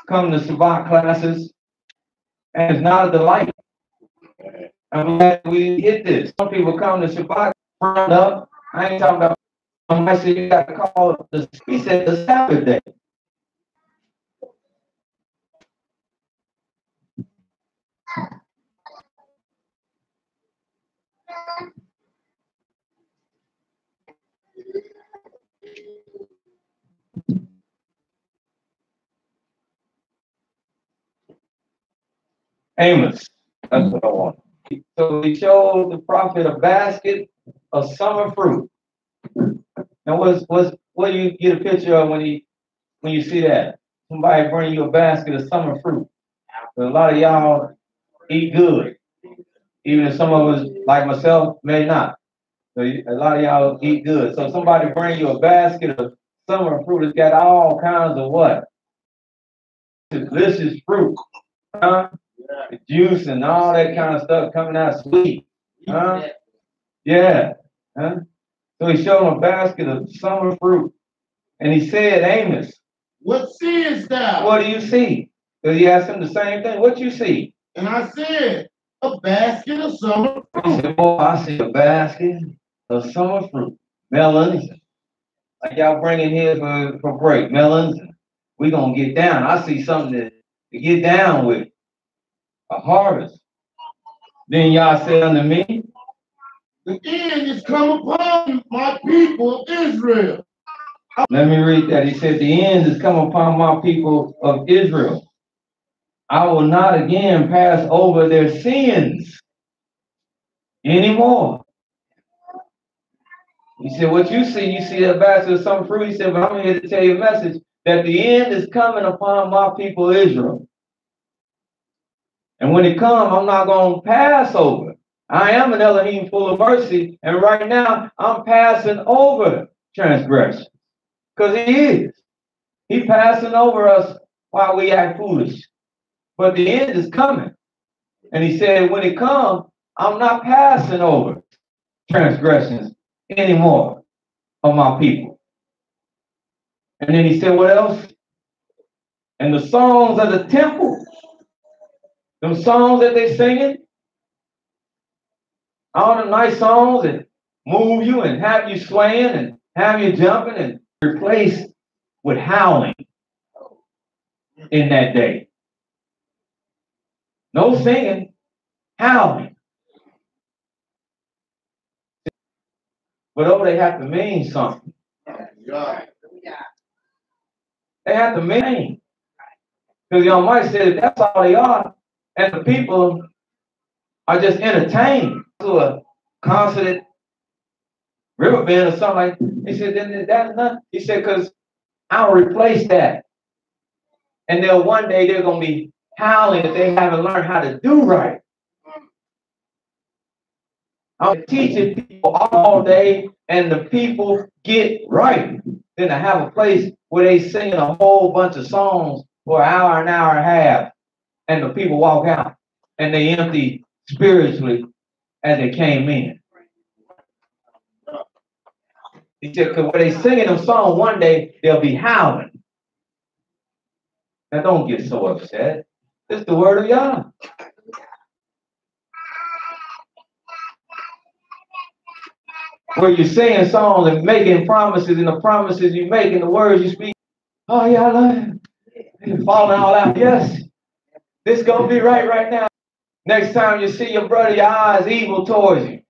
come to Shabbat classes, and it's not a delight. I'm glad we hit this. Some people come to Shabbat frowned up. I ain't talking about. I said you got to call the. He said the Sabbath day. Amos. That's what I want. So he showed the prophet a basket of summer fruit. Now, what do you get a picture of when you see that? Somebody bring you a basket of summer fruit. But a lot of y'all eat good, even if some of us, like myself, may not. So a lot of y'all eat good. So somebody bring you a basket of summer fruit. It's got all kinds of what? Delicious fruit, huh? The juice and all that kind of stuff coming out sweet, huh? Yeah, huh? So he showed him a basket of summer fruit, and he said, Amos, what seest thou? What do you see? Because he asked him the same thing. What you see? And I said, a basket of summer fruit. He said, boy, I see a basket of summer fruit, melons. Like y'all bringing here for break, melons. We gonna get down. I see something to get down with. A harvest. Then y'all said unto me, the end is come upon my people of Israel. Let me read that. He said, the end is come upon my people of Israel. I will not again pass over their sins anymore. He said, what you see a basket of some fruit. He said, but I'm here to tell you a message that the end is coming upon my people Israel. And when it comes, I'm not going to pass over. I am an Elohim full of mercy, and right now I'm passing over transgression. Because he is. He's passing over us while we act foolish. But the end is coming. And he said, when it comes, I'm not passing over transgressions anymore of my people. And then he said, what else? And the songs of the temple, them songs that they singing, all the nice songs that move you and have you swaying and have you jumping, and replaced with howling in that day. No singing, howling. But oh, they have to mean something. They have to mean. Because y'all might say that's all they are, and the people are just entertained to a concert at Riverbend or something like that. He said, then that's nothing. He said, because I'll replace that. And then one day they're going to be howling if they haven't learned how to do right. I'm teaching people all day, and the people get right. Then to have a place where they sing a whole bunch of songs for an hour and a half, and the people walk out, and they empty spiritually as they came in. He said, because when they singing them songs, one day they'll be howling. Now don't get so upset. It's the word of Yah. Where you're singing songs and making promises, and the promises you make and the words you speak. Oh, yeah, I love him. You're falling all out. Yes. This gonna be right now. Next time you see your brother, your eyes evil towards you.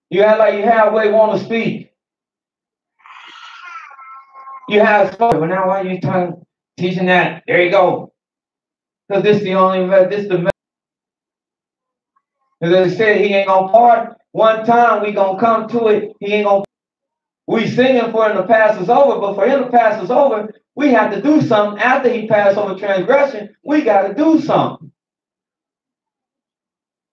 You act like you halfway want to speak. You have spoken, but now why are you teaching that? There you go. Because this is the only this is the message. Because as I said, he ain't gonna part. One time we gonna come to it. He ain't gonna. We singing for him to pass us over, but for him to pass us over, we have to do something. After he passed over transgression, we got to do something.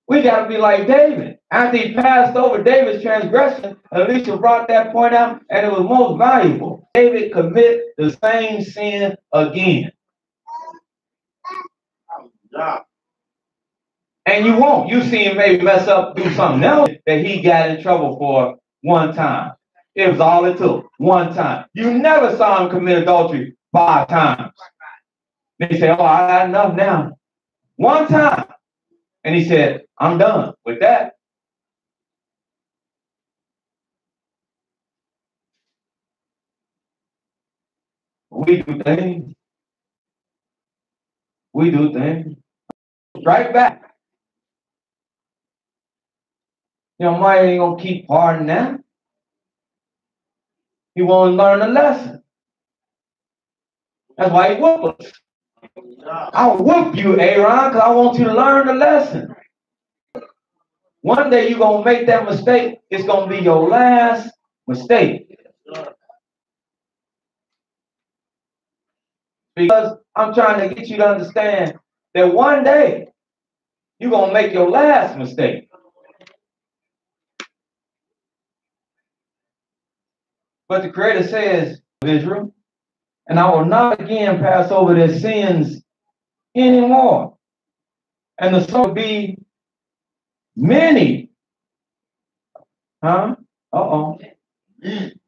We got to be like David. After he passed over David's transgression, Elisha brought that point out, and it was most valuable. David commit the same sin again. And you won't. You see him maybe mess up, do something else that he got in trouble for one time. It was all it took. One time. You never saw him commit adultery 5 times. They say, oh, I got enough now. 1 time. And he said, I'm done with that. We do things. We do things. Right back. Mike ain't going to keep pardoning that. He won't learn a lesson. That's why he whoop us. I'll whoop you, Aaron, because I want you to learn the lesson. One day you're going to make that mistake. It's going to be your last mistake. Because I'm trying to get you to understand that one day you're going to make your last mistake. But the Creator says, Israel, and I will not again pass over their sins anymore. And the sins will be many. Huh? Uh-oh.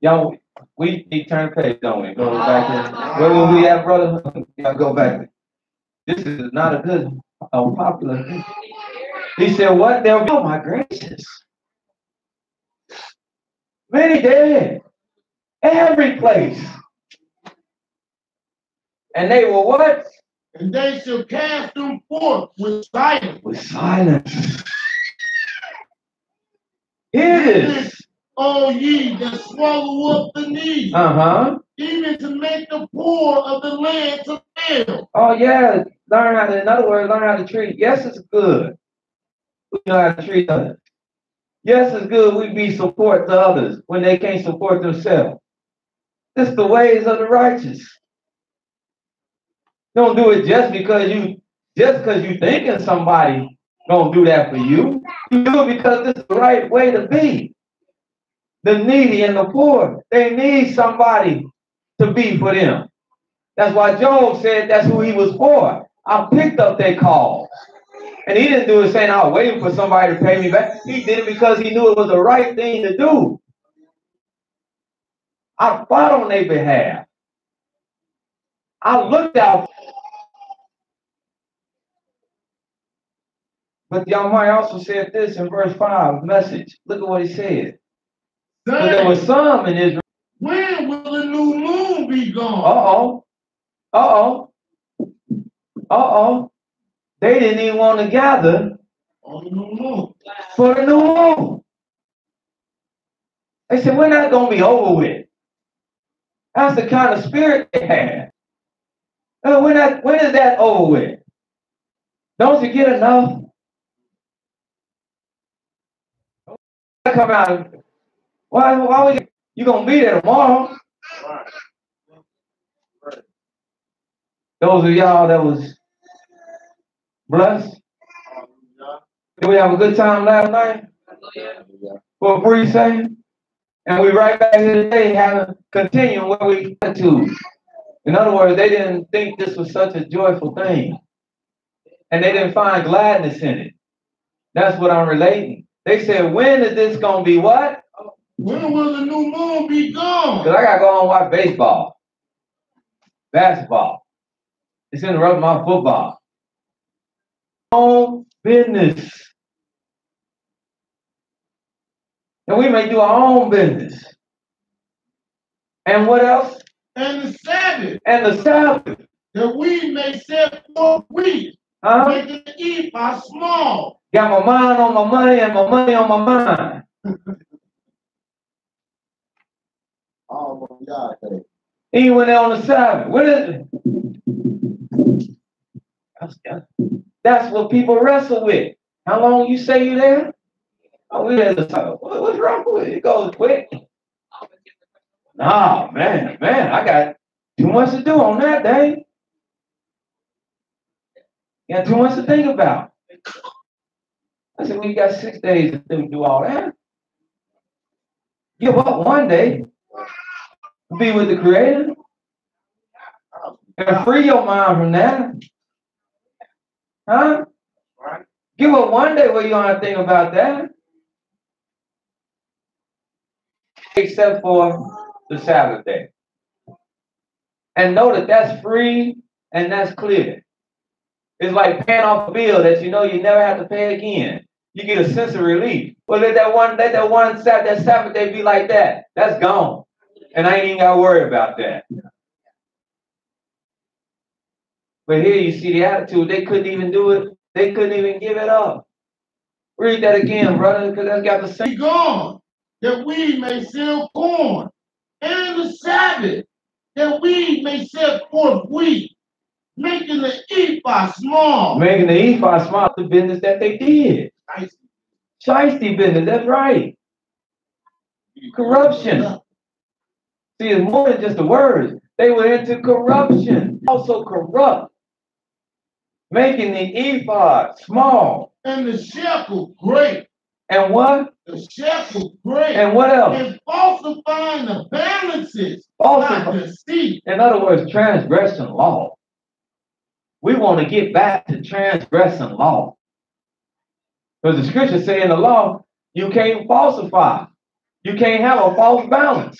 Y'all, we need to turn the page, don't we? Go back in. Where will we at, brother? Y'all go back. This is not a good, popular thing. He said, what? They'll be, oh my gracious. Many dead. Every place. And they will what? And they shall cast them forth with silence. With silence. It is. O ye that swallow up the needy. Even to make the poor of the land to fail. Oh yeah. Learn how to, in other words, learn how to treat. Yes, it's good. We know how to treat others. Yes, it's good we be support to others when they can't support themselves. It's the ways of the righteous. Don't do it just because you thinking somebody gonna do that for you. You do it because it's the right way to be. The needy and the poor, they need somebody to be for them. That's why Job said that's who he was for. I picked up their call. And he didn't do it saying, I was waiting for somebody to pay me back. He did it because he knew it was the right thing to do. I fought on their behalf. I looked out. But Yahweh also said this in verse 5, message. Look at what he said. But there was some in Israel. When will the new moon be gone? Uh-oh. Uh-oh. Uh-oh. They didn't even want to gather on the new moon. For the new moon. They said, we're not going to be over with. That's the kind of spirit they had. When is that over with? Don't you get enough? Come out. Why you going to be there tomorrow? Those of y'all that was blessed. Did we have a good time last night? For a brief second? And we right back here today having continuing where we got to. In other words, they didn't think this was such a joyful thing. And they didn't find gladness in it. That's what I'm relating. They said, when is this going to be what? When will the new moon be gone? Because I got to go on watch baseball. Basketball. It's interrupting my football. Own business. And we may do our own business. And what else? And the Sabbath. And the Sabbath. That we may set forth wheat. Make it eat by small. Got my mind on my money and my money on my mind. Oh my God. He went on the Sabbath. What is it? That's what people wrestle with. How long you say you there? Oh, we had the Sabbath. What's wrong with it? It goes quick. Nah, man, I got too much to do on that day. Got too much to think about. I said, we got 6 days to do all that. Give up one day. Be with the Creator. And free your mind from that. Huh? Give up one day where you don't have to think about that. Except for the Sabbath day. and know that that's free and that's clear. It's like paying off a bill that you know you never have to pay again. You get a sense of relief. Well, let that Sabbath day be like that. That's gone. And I ain't even got to worry about that. But here you see the attitude. They couldn't even do it. They couldn't even give it up. Read that again, brother, because that's got the same. Be gone, that we may sell corn, and the Sabbath, that we may set forth wheat, making the ephah small. Making the ephah small, the business that they did. Shiesty business, that's right. Corruption. See, it's more than just the words. They were into corruption, also corrupt. Making the ephod small. And the shekel great. And what? The shekel great. And what else? And falsifying the balances. Deceit. In other words, transgressing law. We want to get back to transgressing law. Because the scriptures say in the law, you can't falsify. You can't have a false balance.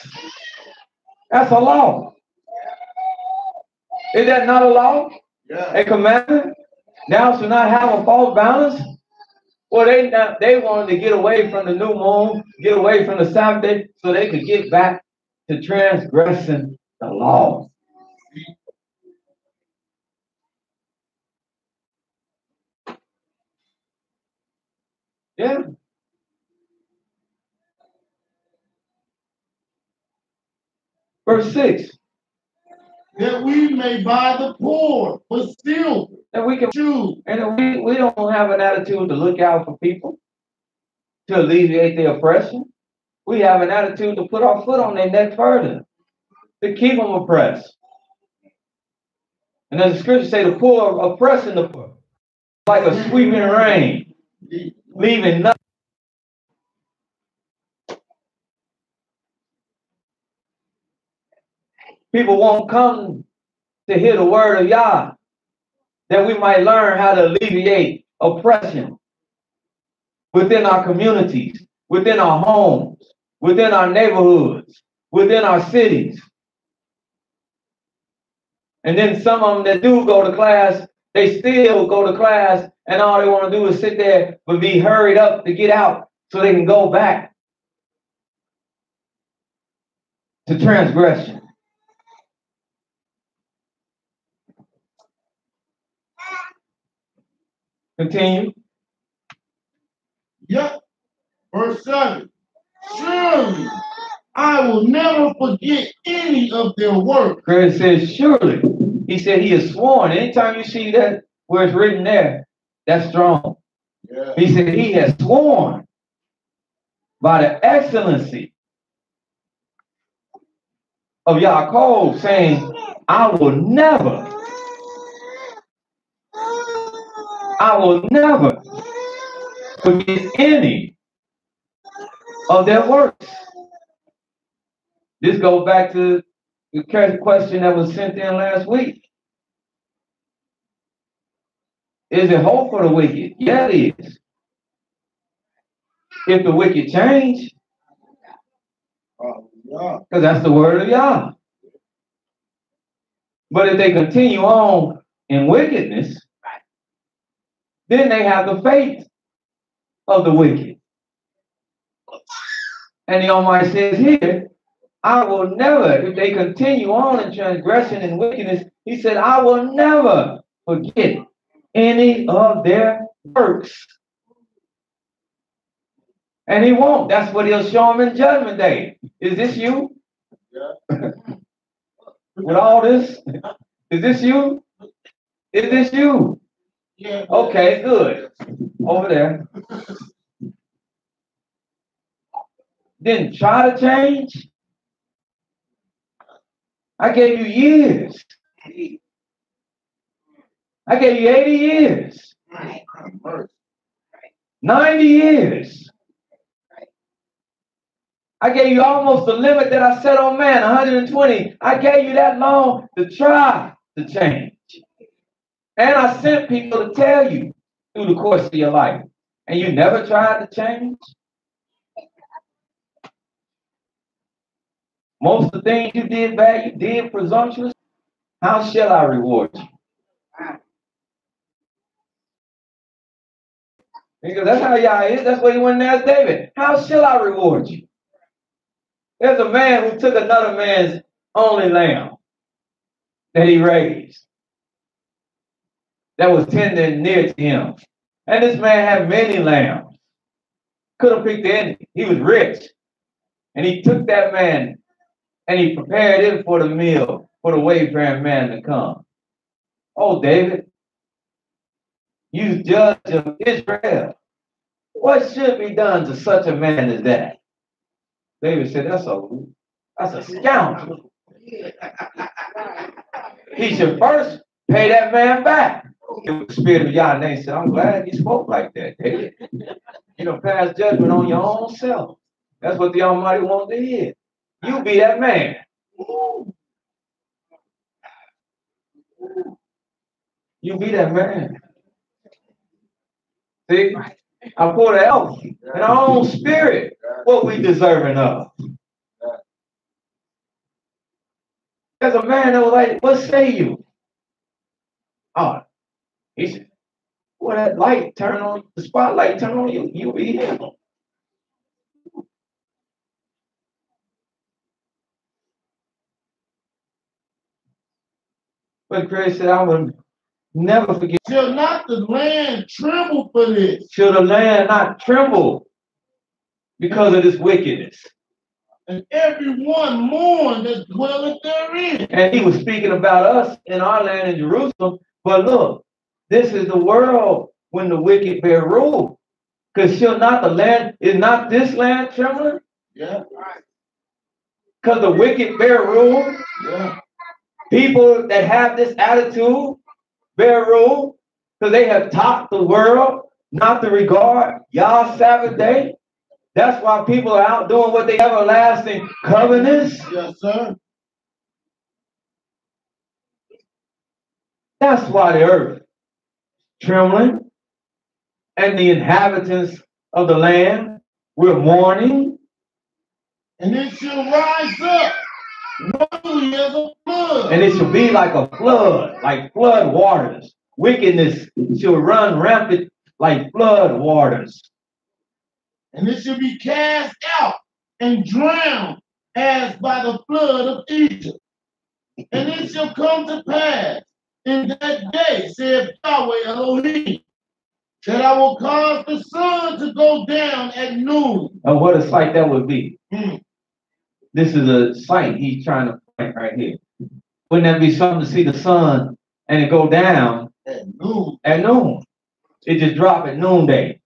That's a law. Is that not a law? Yeah. A commandment? Thou shalt not have a false balance? Well, they wanted to get away from the new moon, get away from the Sabbath day, so they could get back to transgressing the law. Yeah. Verse 6. That we may buy the poor with silver. And we can choose. And we don't have an attitude to look out for people, to alleviate their oppression. We have an attitude to put our foot on their neck further, to keep them oppressed. And as the scriptures say, the poor are oppressing the poor, like a sweeping rain, leaving nothing. People won't come to hear the word of Yah, that we might learn how to alleviate oppression within our communities, within our homes, within our neighborhoods, within our cities. And then some of them that do go to class, they still go to class, and all they want to do is sit there but be hurried up to get out so they can go back to transgression. Continue. Yep. Verse 7. Surely I will never forget any of their work. It says, surely. He said he is sworn. Anytime you see that where it's written there, that's strong. Yeah. He said he has sworn by the excellency of Yaakov, saying, I will never forget any of their works. This goes back to the question that was sent in last week. Is it hope for the wicked? Yeah, it is. If the wicked change, because that's the word of Yah. But if they continue on in wickedness, then they have the fate of the wicked. And the Almighty says here, I will never, if they continue on in transgression and wickedness, he said, I will never forget any of their works. And he won't. That's what he'll show them in Judgment Day. Is this you? Yeah. With all this? Is this you? Is this you? Yeah. Okay, good. Over there. Didn't try to change. I gave you years. I gave you 80 years. 90 years. I gave you almost the limit that I set on man, 120. I gave you that long to try to change. And I sent people to tell you through the course of your life. And you never tried to change. Most of the things you did bad, you did presumptuous. How shall I reward you? Because that's how y'all is. That's what he went and asked David. How shall I reward you? There's a man who took another man's only lamb that he raised, that was tender near to him. And this man had many lambs. Could have picked any. He was rich. And he took that man and he prepared him for the meal for the wayfaring man to come. Oh, David, you judge of Israel. What should be done to such a man as that? David said, that's a scoundrel. He should first pay that man back. The Spirit of Yahweh said, I'm glad you spoke like that, David. You know, pass judgment on your own self. That's what the Almighty wants to hear. You be that man. You be that man. See, I put it out in our own spirit what we deserving of. There's a man that was like, what say you? Oh, he said, well, that light turn on, the spotlight turn on you, you be him. But Christ said, I would never forget. Shall not the land tremble for this? Shall the land not tremble because of this wickedness? And everyone mourn that dwelleth therein. And he was speaking about us in our land in Jerusalem. But look, this is the world when the wicked bear rule. Because shall not the land, is not this land trembling? Yeah. Because the wicked bear rule. Yeah. People that have this attitude bear rule because they have taught the world not to regard Yah's Sabbath day. That's why people are out doing what they everlasting covenants. Yes, sir. That's why the earth trembling and the inhabitants of the land were mourning. And it shall rise up running as a flood. And it shall be like a flood, like flood waters. Wickedness shall run rampant like flood waters. And it shall be cast out and drowned as by the flood of Egypt. And it shall come to pass in that day, saith Yahweh Elohim, that I will cause the sun to go down at noon. And what a sight that would be. This is a sight he's trying to point right here. Wouldn't that be something to see the sun and it go down at noon? At noon. It just drop at noonday.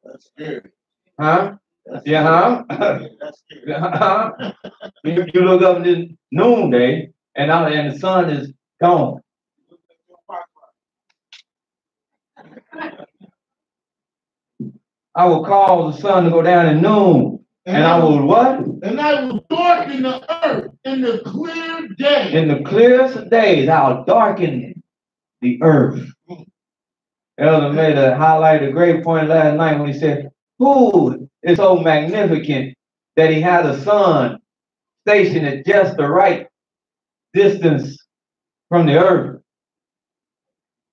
That's scary. Huh? That's yeah, scary. That's scary. huh? You look up this noonday and the sun is gone. I will cause the sun to go down at noon. And I will what? And I will darken the earth in the clear day. In the clearest of days, I'll darken the earth. Elder made a great point last night when he said, who is so magnificent that he had a sun stationed at just the right distance from the earth?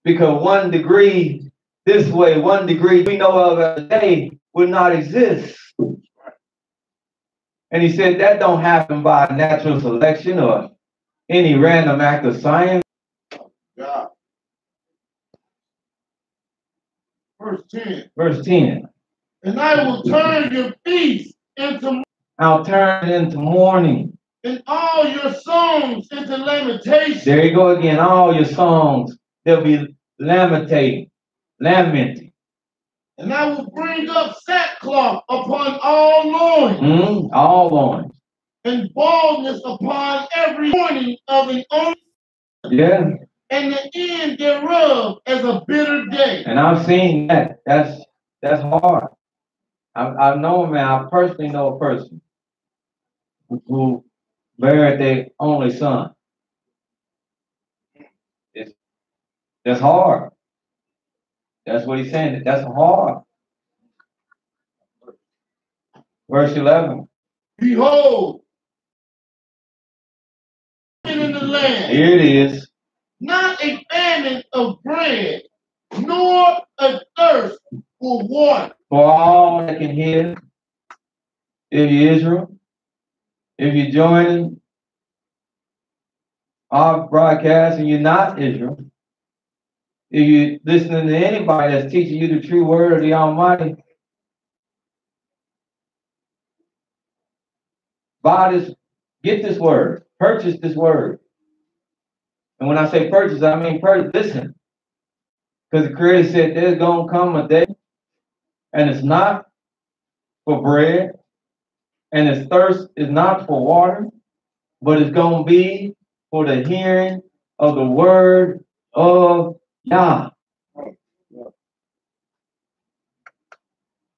Because 1 degree this way, 1 degree we know of a day would not exist. And he said that don't happen by natural selection or any random act of science. God. Verse 10. Verse 10. And I will turn your feast into I'll turn it into mourning. And all your songs into lamentation. There you go again. All your songs, they'll be lamenting. And I will bring up sackcloth upon all loins. All loins. And baldness upon every morning of an own. Yeah. And the end thereof as a bitter day. And I've seen that. That's hard. I know, man. I personally know a person who buried their only son. That's hard. That's what he's saying. That's hard. Verse 11. Behold, famine in the land. Here it is. Not a famine of bread, nor a thirst for water. For all that can hear, if you're Israel, if you're joining our broadcast and you're not Israel, if you're listening to anybody that's teaching you the true word of the Almighty, buy this, get this word, purchase this word. And when I say purchase, I mean purchase. Listen, because the Creator said there's going to come a day, and it's not for bread, and its thirst is not for water, but it's going to be for the hearing of the word of Yah.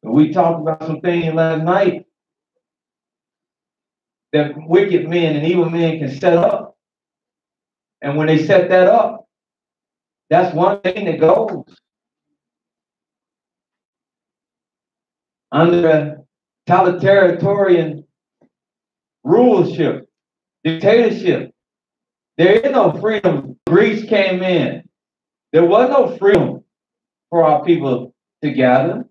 We talked about some things last night that wicked men and evil men can set up. And when they set that up, that's one thing that goes. Under a totalitarian rulership, dictatorship, there is no freedom. Greece came in. There was no freedom for our people to gather.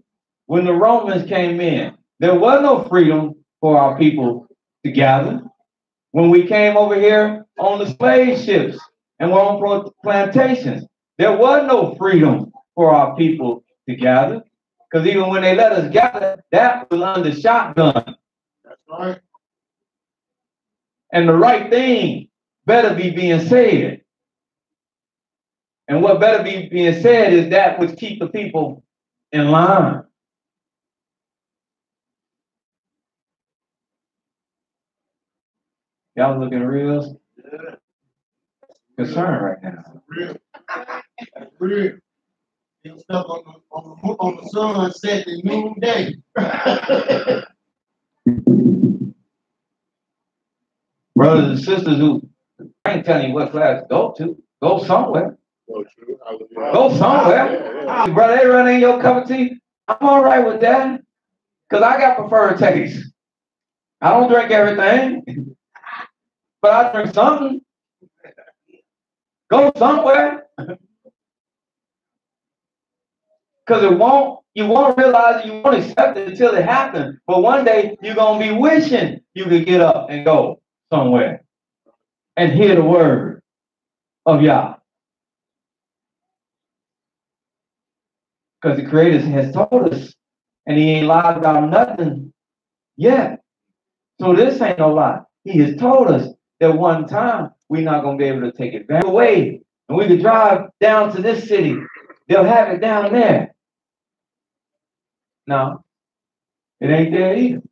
When the Romans came in, there was no freedom for our people to gather. When we came over here on the slave ships and were on plantations, there was no freedom for our people to gather. Because even when they let us gather, that was under shotgun. That's right. And the right thing better be being said. And what better be being said is that which keep the people in line. Y'all looking real concerned right now. Real. That's real. You're stuck on the sunset at noonday. Brothers and sisters who, I ain't telling you what class to go to. Go somewhere. Go somewhere. Brother, they run in your cup of tea. I'm all right with that. Because I got preferred taste. I don't drink everything. But I drink something. Go somewhere. Because you won't realize it, you won't accept it until it happens. But one day you're going to be wishing you could get up and go somewhere and hear the word of Yah. Because the Creator has told us, and He ain't lied about nothing yet. So this ain't no lie. He has told us that one time we're not going to be able to take it back away. And we could drive down to this city. They'll have it down there. No, it ain't there either.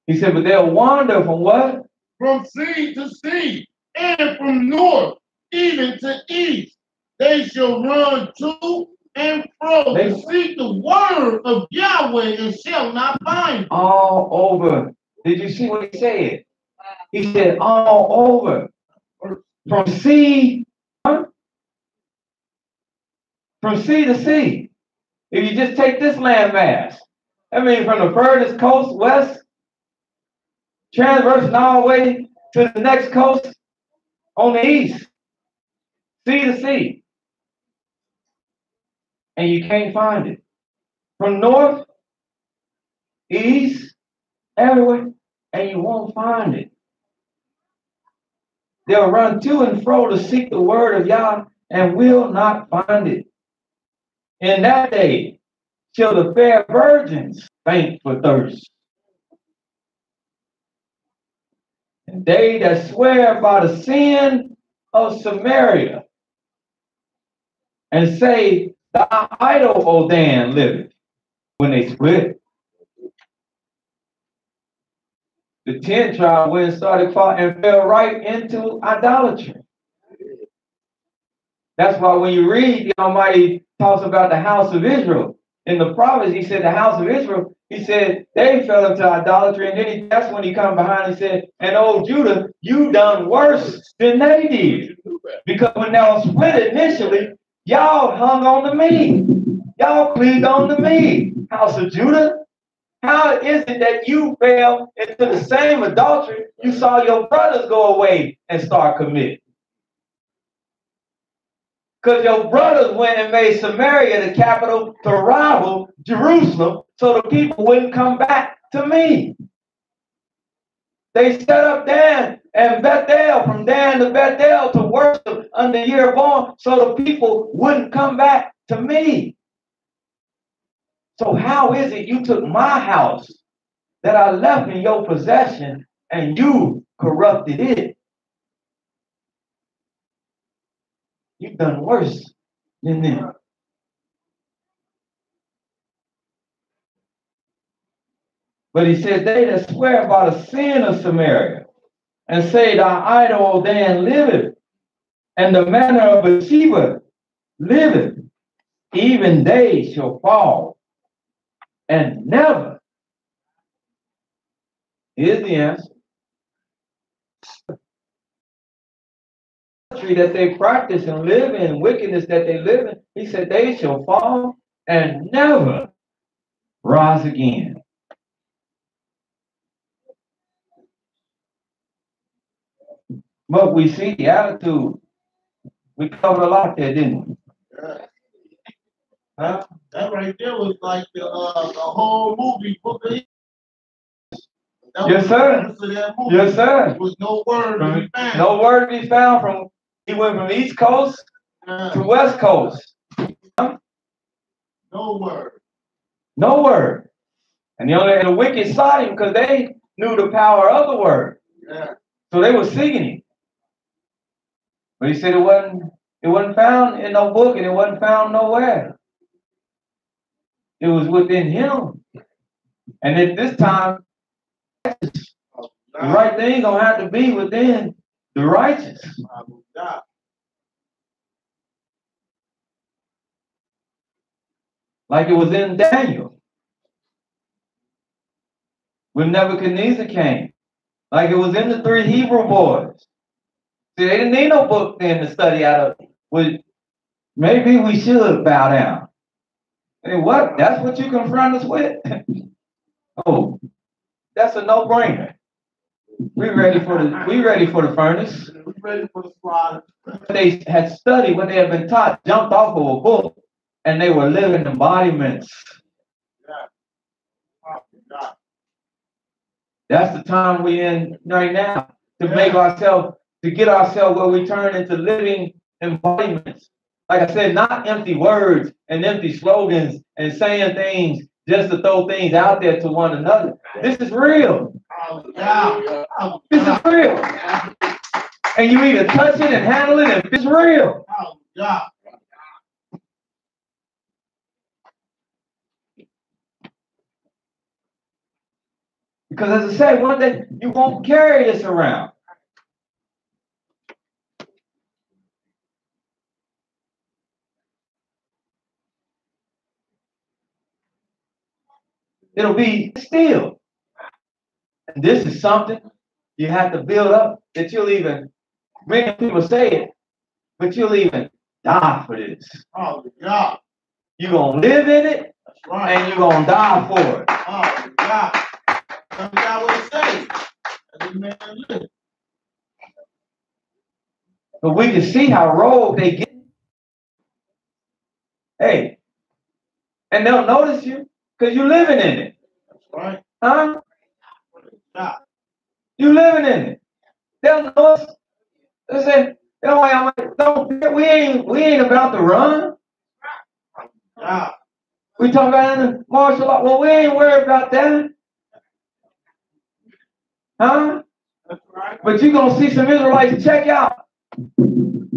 He said, but they'll wander from what? From sea to sea, and from north even to east. They shall run to and fro to seek the word of Yahweh and shall not find it. All over. Did you see what he said? He said all over. From sea, from sea to sea. If you just take this landmass, I mean from the furthest coast west, transversing all the way to the next coast on the east, sea to sea. And you can't find it. From north, east, everywhere, and you won't find it. They'll run to and fro to seek the word of Yah and will not find it. In that day shall the fair virgins faint for thirst. And they that swear by the sin of Samaria and say, thy idol, O Dan, liveth, when they split. The 10th tribe went and started fought and fell right into idolatry. That's why when you read, the Almighty talks about the house of Israel. In the prophets, he said the house of Israel, he said they fell into idolatry. And then that's when he come behind and said, and oh, Judah, you done worse than they did. Because when they were split initially, y'all hung on to me. Y'all cleaved on to me, house of Judah. How is it that you fell into the same adultery you saw your brothers go away and start committing? Because your brothers went and made Samaria the capital to rival Jerusalem so the people wouldn't come back to me. They set up Dan and Bethel, from Dan to Bethel, to worship under Jeroboam so the people wouldn't come back to me. So how is it you took my house that I left in your possession and you corrupted it? You've done worse than them. But he said, they that swear by the sin of Samaria and say, thy idol, O Dan, liveth, and the manner of Bathsheba liveth, even they shall fall and never. Here's the answer. That they practice and live in, wickedness that they live in, he said, they shall fall and never rise again. But we see the attitude. We covered a lot there, didn't we? Yeah. Huh? That right there was like the whole movie, Book of Yes, sir. Yes, sir. There was no word to be found. No word to be found from. He went from East Coast to West Coast. Huh? No word. No word. And the wicked sought him because they knew the power of the word. Yeah. So they were seeking him. But he said it wasn't found in no book and it wasn't found nowhere. It was within him. And at this time, the right thing gonna have to be within the righteous. Like it was in Daniel. When Nebuchadnezzar came. Like it was in the 3 Hebrew boys. See, they didn't need no book then to study out of. Well, maybe we should bow down. Hey, what? That's what you confront us with? Oh, that's a no-brainer. We ready for the furnace. We ready for the slaughter. They had studied what they had been taught, jumped off of a book, and they were living embodiments. Yeah. Oh, that's the time we're in right now, to make ourselves, to get ourselves where we turn into living embodiments. Like I said, not empty words and empty slogans and saying things just to throw things out there to one another. This is real. This is real. And you either touch it and handle it, and it's real. Because as I said, one day you won't carry this around. It'll be still. And this is something you have to build up that you'll even, many people say it, but you'll even die for this. Oh, God. You're going to live in it, right, and you're going to die for it. Oh, God. That's what I would say. Every man live. But we can see how rogue they get. Hey, and they'll notice you because you're living in it. That's right. Huh? Yeah. You living in it. They'll notice. They say, we ain't about to run. Yeah. We talking about in the martial law. Well, we ain't worried about that. Huh? That's right. But you're gonna see some Israelites check out.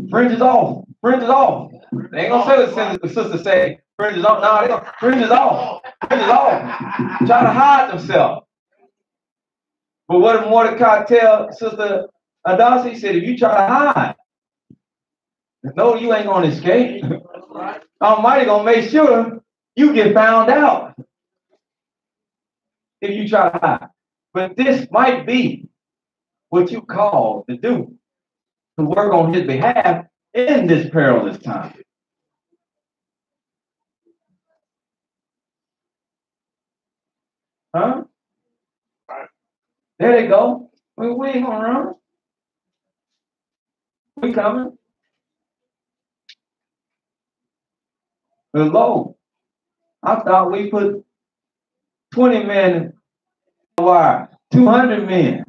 Fringes off. Fringes off. They ain't gonna say what the sister say. Fringes off. No, they gonna fringes off. Fringes off. Try to hide themselves. But what did Mordecai tell Sister Adasi? He said, if you try to hide, no, you ain't gonna escape. Almighty gonna make sure you get found out if you try to hide. But this might be what you call to do, to work on his behalf in this perilous time. Huh? There they go. We ain't gonna run. We coming. We're low. I thought we put 20 men. Why? 200 men.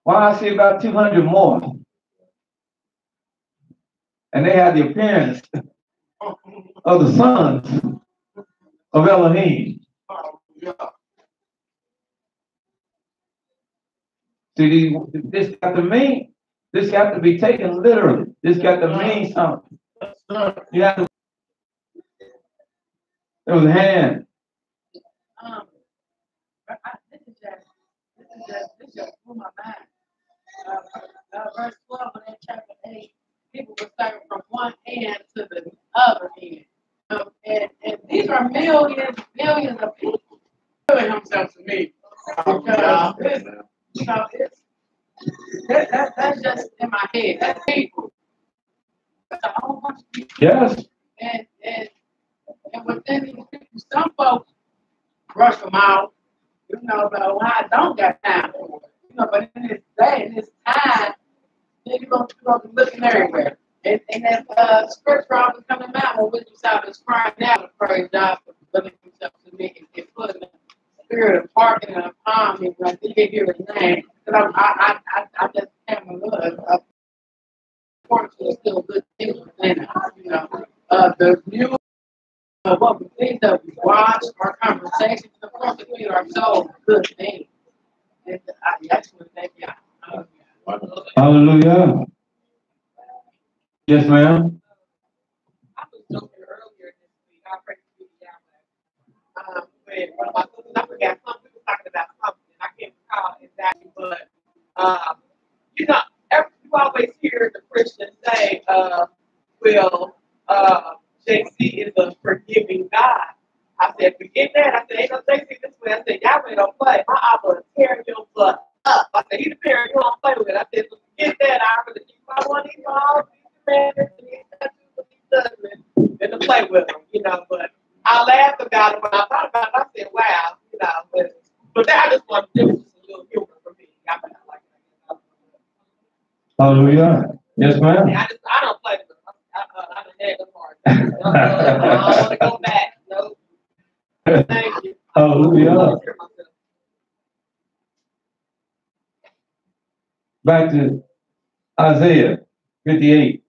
Why I see about 200 more? And they had the appearance of the sons of Elohim. See, this got to mean, this got to be taken literally. This got to mean something. You have to, it was a hand. This just blew my mind. Verse 12 in chapter 8, people were serving from one end to the other end. And these are millions of people doing themselves to me. Because that's just in my head. That's people. That's a whole bunch of people. Yes. And within these people, some folks brush them out. You know, but I don't got time for it. You know, but in this day, in this time, you're going to be looking everywhere. And that scripture always coming out when Wisdom South is crying out and praise God for looking himself to me and putting the spirit of hearkening upon me when they hear his name. Because I just can't believe unfortunately, there's still good things within it. You know, the new. What we think that we watch, our conversations, of course, it feed our soul good things. And I actually thank you. Hallelujah. Yes, ma'am. I was joking earlier this week. I pray to you when one of my sisters, I forgot, some people talking about something. I can't recall exactly, but you know, you always hear the Christians say, JC is a forgiving God. I said, forget that. I said, ain't no JC this way. I said, Yahweh don't play. My Abba will tear your butt up. I said, he's the parent you don't play with. I said, so forget that. I really keep my one of these all these commandments and these statutes and these judgments and to play with them, you know. But I laughed about it when I thought about it. I said, wow, you know. But that I just wanted to do just a little humor for me. I mean, I like that. Hallelujah. Yes, ma'am. I don't play with them. I'm a negative part. I don't want to go back. No. Thank you. Hallelujah. Back to Isaiah 58.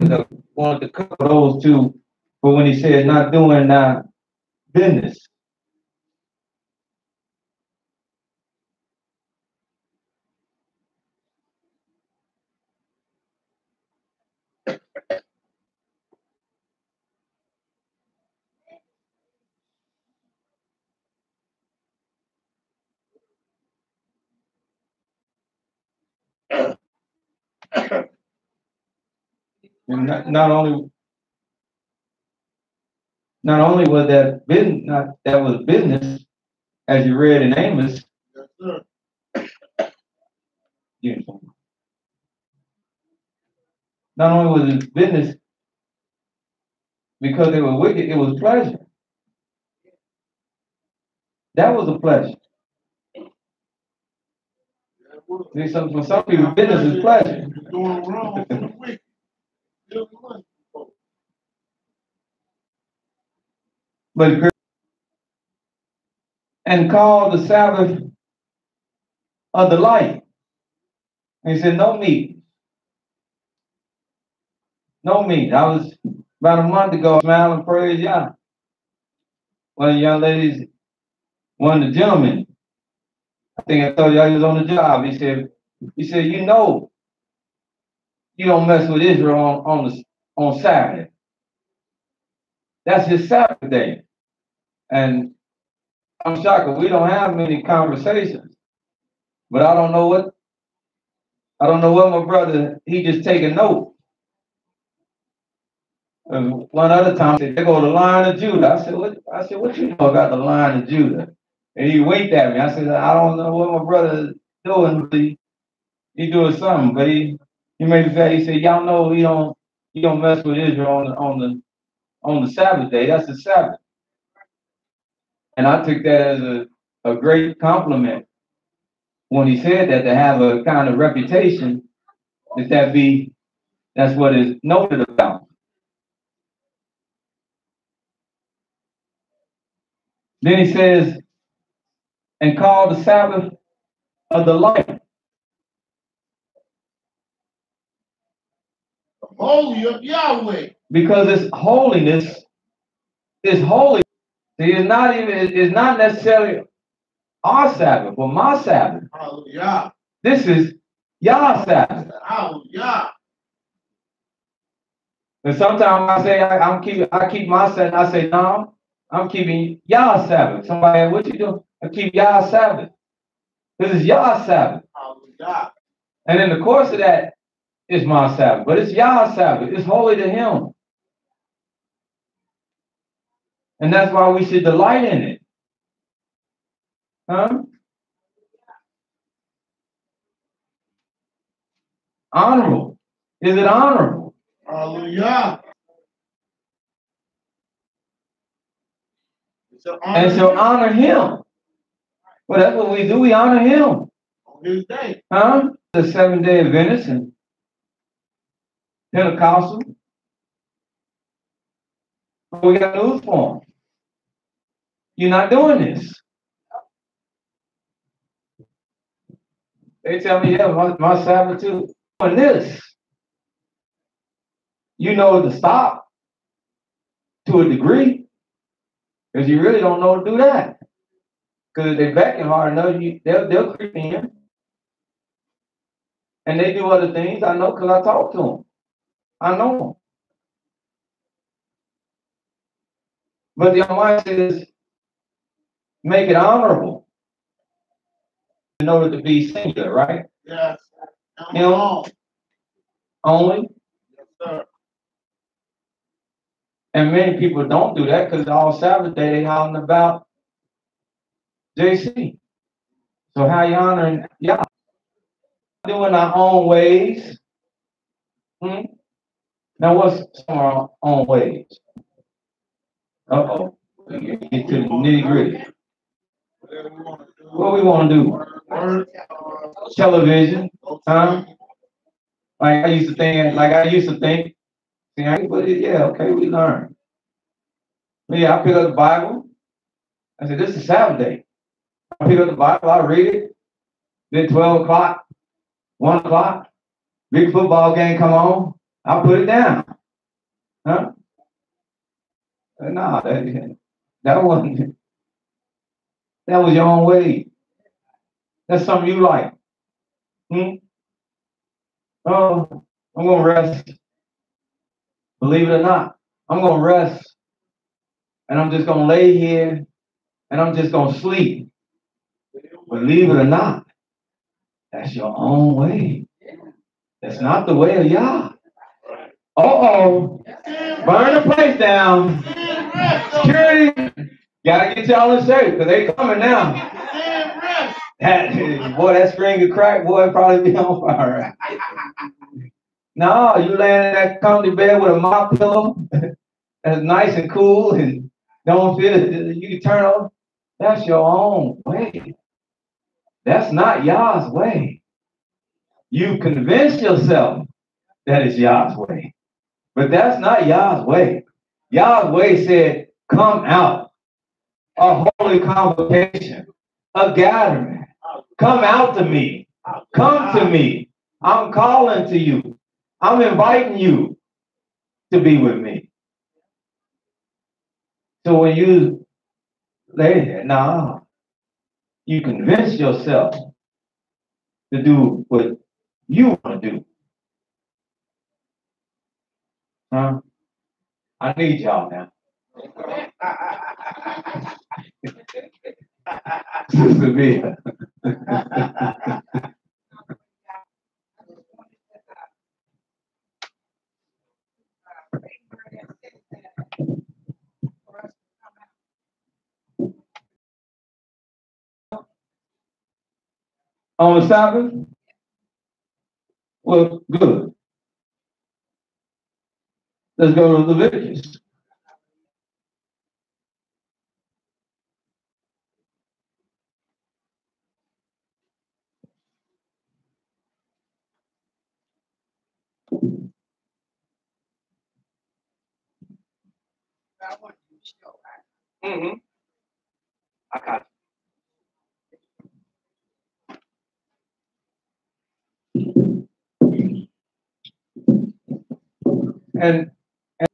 I wanted to cover those two, but when he said not doing business. And not only was that business, as you read in Amos. Yes, sir. Not only was it business because they were wicked, it was pleasure. That was a pleasure. See, for some people, business is pleasure. Doing wrong to the wicked. But and called the Sabbath of the light. And he said, no meat. No meat. I was about a month ago smiling, praise Yah. One of the young ladies, one of the gentlemen, I think I told y'all he was on the job. He said, you know, you don't mess with Israel on Saturday. That's his Sabbath day. And I'm shocked, we don't have many conversations. But I don't know what my brother, he just taking note. And one other time, they go to the Lion of Judah. I said, what you know about the Lion of Judah? And he winked at me. I said, I don't know what my brother is doing. He doing something, but he made me say, he said, y'all know You don't mess with Israel on the Sabbath day. That's the Sabbath. And I took that as a great compliment when he said that, to have a kind of reputation that's what is noted about. Then he says, and call the Sabbath of the light. Holy of Yahweh. Because its holiness is holy. See, it's not necessarily our Sabbath or my Sabbath. Hallelujah. This is Yah's Sabbath. Hallelujah. And sometimes I say I keep my Sabbath. I say no, I'm keeping Yah's Sabbath. Somebody, what you doing? I keep Yah's Sabbath. This is Yah's Sabbath. Hallelujah. And in the course of that is my Sabbath, but it's Yah's Sabbath. It's holy to Him, and that's why we should delight in it. Huh? Honorable. Is it honorable? Hallelujah. And so honor Him. Well, that's what we do. We honor Him. On His day. Huh? The Seventh-day Adventists and Pentecostal. We got news for them. You're not doing this. They tell me, yeah, my Sabbath too. Doing this. You know to stop to a degree, because you really don't know to do that. Because if they beckon hard enough, they'll creep in. And they do other things. I know because I talk to them. I know them. But the Almighty says, make it honorable in order to be singular, right? Yes. Only. Yes, sir. And many people don't do that because all Sabbath day they hollering about JC. So how you honoring Yah? Doing our own ways. Now what's some of our own ways? Uh-oh. Get to the nitty-gritty. What we want to do? Television. Huh? Like I used to think. See, yeah, okay, we learn. But yeah, I pick up the Bible. I said, this is Sabbath day. I pick up the Bible, I read it. Then 12 o'clock, 1 o'clock, big football game come on. I put it down. Huh? No, that wasn't. That was your own way. That's something you like. Oh, I'm gonna rest. Believe it or not, I'm gonna rest, and I'm just gonna lay here, and I'm just gonna sleep. Believe it or not, that's your own way. That's not the way of Yah. Uh-oh. Burn the place down. Security. Gotta get y'all in shape because they coming now. That screen could crack, boy, probably be on fire. No, you laying in that comfy bed with a mop pillow that's nice and cool and don't feel it. You can turn on. That's your own way. That's not Yah's way. You convince yourself that it's Yah's way. But that's not Yah's way. Yah's way said, come out. A holy convocation. A gathering. Come out to me. Come to me. I'm calling to you. I'm inviting you to be with me. So when you lay there, no, you convince yourself to do what you want to do. Huh? I need y'all now. Sister Via. On the Sabbath? Well, good. Let's go to Leviticus. I want you to show. Mm-hmm. I got you. And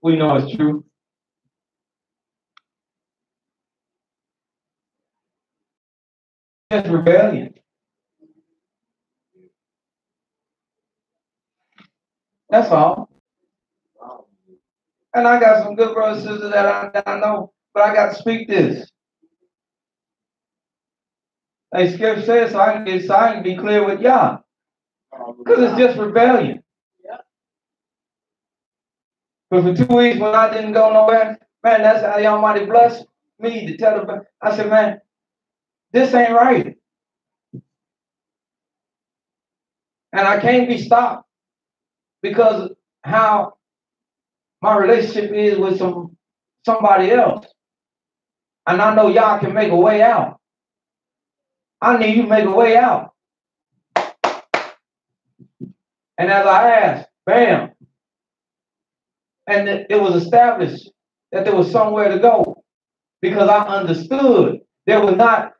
we know it's true. It's rebellion. That's all. And I got some good brothers and sisters that I know, but I got to speak this. Like Scripture says, so I can be clear with y'all. Because it's just rebellion. But for 2 weeks when I didn't go nowhere, man, that's how the Almighty blessed me to tell them. I said, man, this ain't right. And I can't be stopped because how my relationship is with somebody else. And I know y'all can make a way out. I need you to make a way out. And as I asked, bam. And it was established that there was somewhere to go because I understood there was not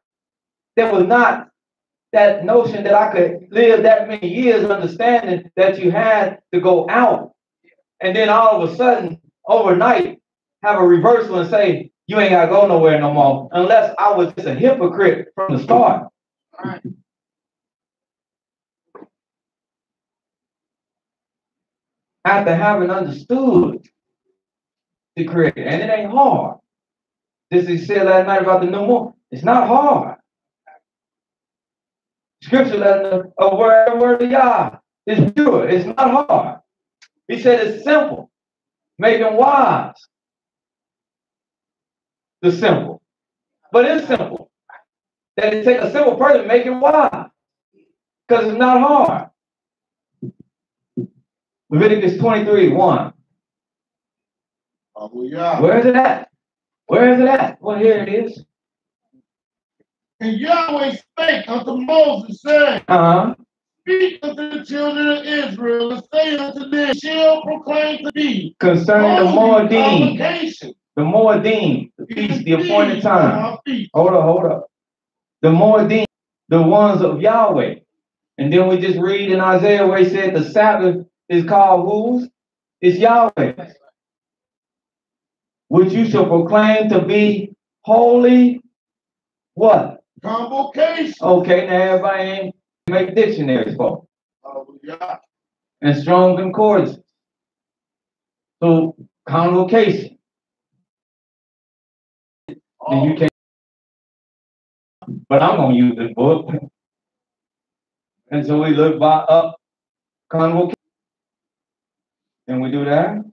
that notion that I could live that many years understanding that you had to go out and then all of a sudden overnight have a reversal and say you ain't got to go nowhere no more unless I was just a hypocrite from the start. All right. After having understood the creator, and it ain't hard. This is said last night about the new moon. It's not hard. Scripture letting a word of Yah is pure. It's not hard. He said it's simple, making wise the simple. But it's simple. That it take a simple person, make it wise. Because it's not hard. Leviticus 23:1. Where is it at? Where is it at? Well, here it is. And Yahweh spake unto Moses, saying, Speak unto the children of Israel, and say unto them, shall proclaim to thee concerning the Moedim, the feast, the appointed time. Hold up. The Moedim, the ones of Yahweh. And then we just read in Isaiah where he said the Sabbath is called whose? It's Yahweh. Which you shall proclaim to be holy, what? Convocation. Okay, now everybody ain't make dictionaries for and strong concordance. So convocation. And you can't, but I'm gonna use this book. And so we look up convocation. And we do that.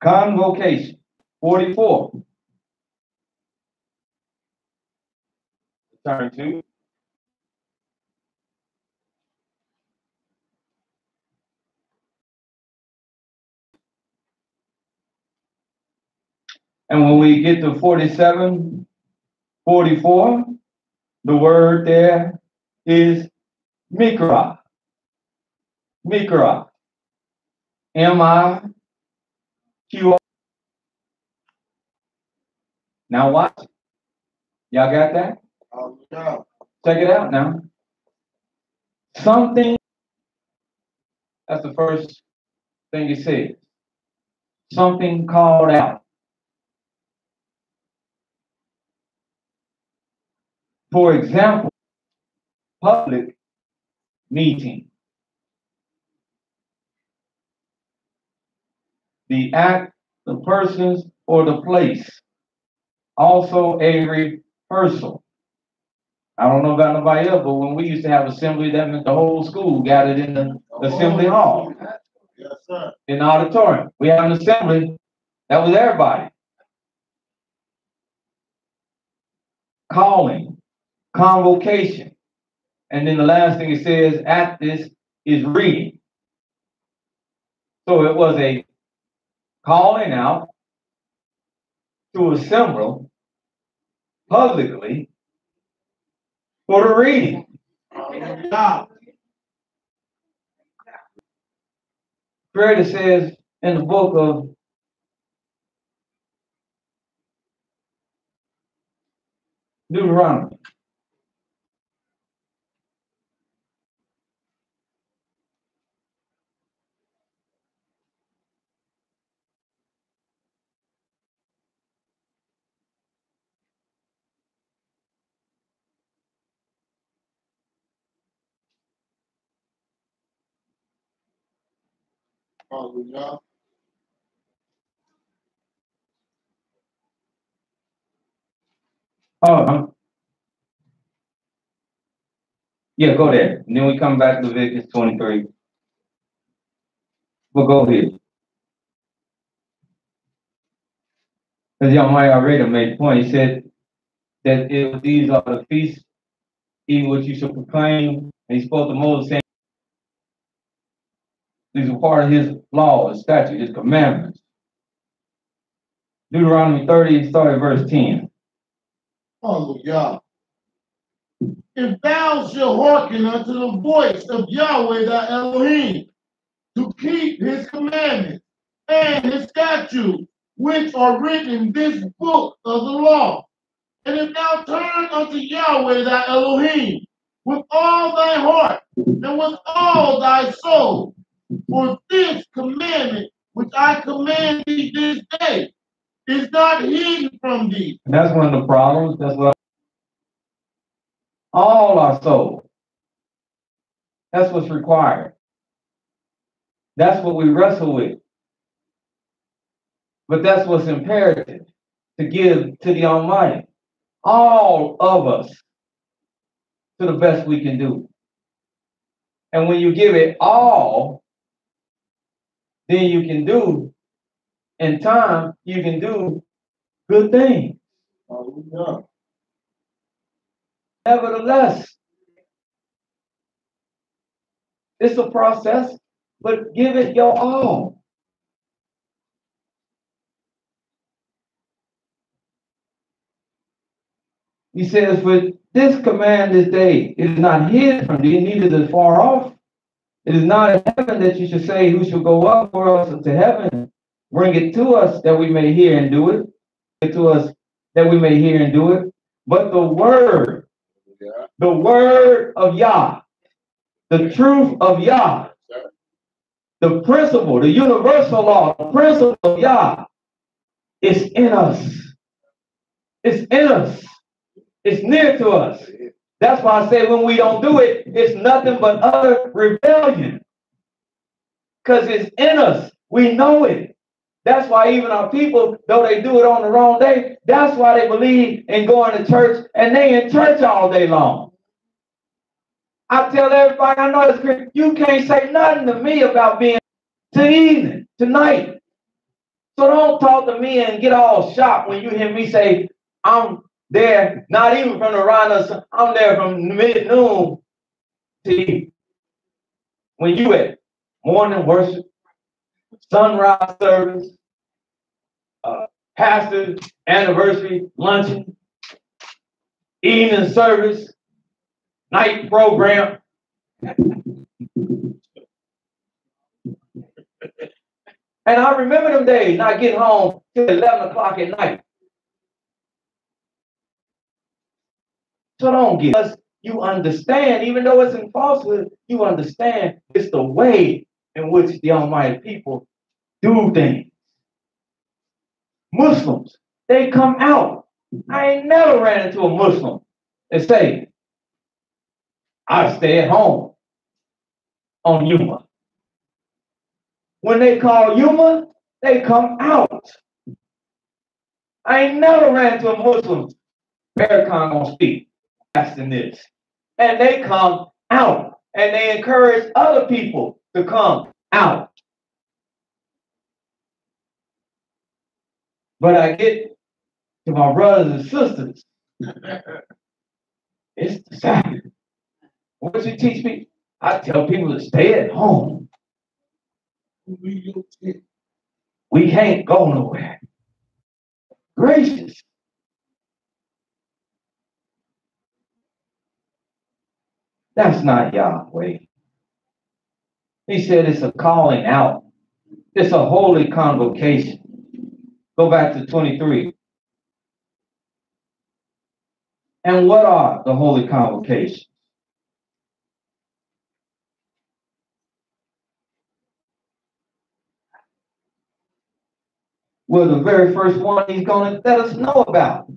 Convocation, 44. Turn to. And when we get to 47, 44, the word there is Mikra. Mikra. M-I-Q-R. Now watch. Y'all got that? Check it out now. Something, that's the first thing it says. Something called out. For example, public meeting. The act, the persons, or the place. Also a rehearsal. I don't know about nobody else, but when we used to have assembly, that meant the whole school gathered in the assembly hall. Yes, sir. In the auditorium. We have an assembly That was everybody. Calling, convocation. And then the last thing it says at this is reading. So it was a calling out to assemble publicly for the reading. Creator says in the book of Deuteronomy, Hallelujah. yeah, go there. And then we come back to Leviticus 23. We'll go here. Because y'all might already made the point. He said that if these are the feasts, even what you should proclaim. And he spoke to Moses saying, these are part of his law, his statute, his commandments. Deuteronomy 30, start at verse 10. Hallelujah. If thou shalt hearken unto the voice of Yahweh thy Elohim, to keep his commandments and his statutes, which are written in this book of the law, and if thou turn unto Yahweh thy Elohim with all thy heart and with all thy soul, for this commandment which I command thee this day is not hidden from thee. And that's one of the problems. That's what all our soul. That's what's required. That's what we wrestle with. But that's what's imperative to give to the Almighty. All of us to the best we can do. And when you give it all, then you can do, in time, you can do good things. Hallelujah. Nevertheless, it's a process, but give it your all. He says, for this command this day is not hid from thee, neither is it far off. It is not in heaven that you should say, who shall go up for us into heaven? Bring it to us that we may hear and do it. Bring it to us that we may hear and do it. But the word of Yah, the truth of Yah, the principle, the universal law, the principle of Yah is in us. It's in us. It's near to us. That's why I say when we don't do it, it's nothing but utter rebellion. Because it's in us. We know it. That's why even our people, though they do it on the wrong day, that's why they believe in going to church, and they in church all day long. I tell everybody I know this, you can't say nothing to me about being to evening, tonight. So don't talk to me and get all shocked when you hear me say, I'm there, not even from the Rhino, I'm there from mid-noon to evening. When you at morning worship, sunrise service, pastor's anniversary luncheon, evening service, night program. And I remember them days not getting home till 11 o'clock at night. So don't get us. You understand, even though it's in falsehood, you understand it's the way in which the Almighty people do things. Muslims, they come out. I ain't never ran into a Muslim and say, I stay at home on Yuma. When they call Yuma, they come out. I ain't never ran into a Muslim. Farrakhan gonna speak, asking this. And they come out. And they encourage other people to come out. But I get to my brothers and sisters, it's the Sabbath. What you teach me? I tell people to stay at home. We can't go nowhere. Gracious. That's not Yahweh. He said it's a calling out. It's a holy convocation. Go back to 23. And what are the holy convocations? Well, the very first one he's going to let us know about.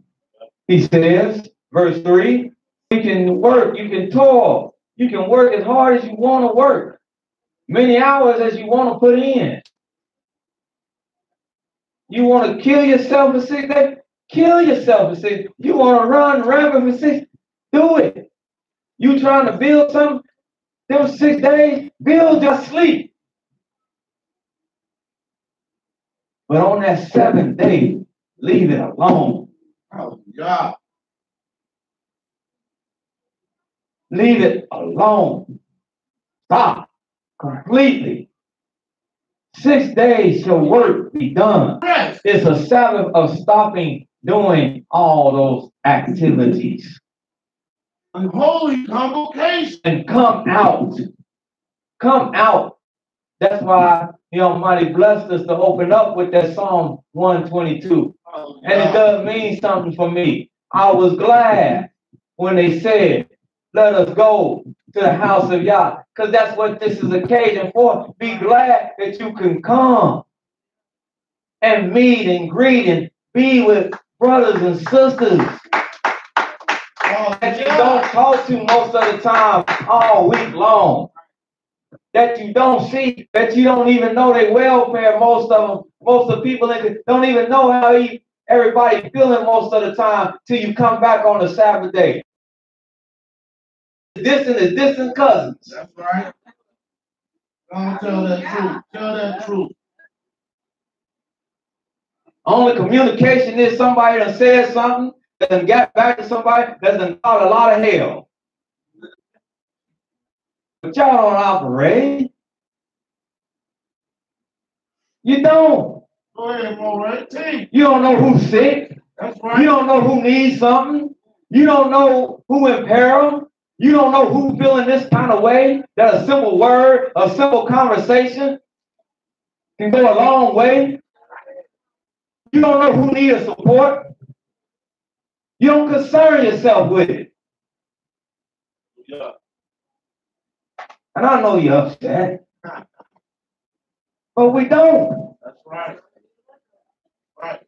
He says, verse 3, you can work, you can toil, you can work as hard as you want to work, many hours as you want to put in. You want to kill yourself for 6 days? Kill yourself for 6. You want to run rampant for 6? Do it. You trying to build something? Them 6 days, build your sleep. But on that 7th day, leave it alone. Oh, God. Leave it alone. Stop completely. 6 days shall work be done. Yes. It's a Sabbath of stopping doing all those activities. A holy convocation. And come out. Come out. That's why the Almighty blessed us to open up with that Psalm 122. Oh, And it does mean something for me. I was glad when they said, let us go to the house of Yah. Because that's what this is occasion for. Be glad that you can come and meet and greet and be with brothers and sisters that you don't talk to most of the time all week long. That you don't see, that you don't even know their welfare. Most of the people don't even know how everybody feeling most of the time till you come back on the Sabbath day. Distant cousins. That's right. Don't tell that truth. Tell that truth. Only communication is somebody that said something, that done got back to somebody that done caught a lot of hell. But y'all don't operate. You don't. Go ahead, bro. You don't know who's sick. That's right. You don't know who needs something. You don't know who in peril. You don't know who feeling this kind of way. That a simple word, a simple conversation can go a long way. You don't know who needs support. You don't concern yourself with it. Yeah. And I know you're upset. But we don't. That's right. Right.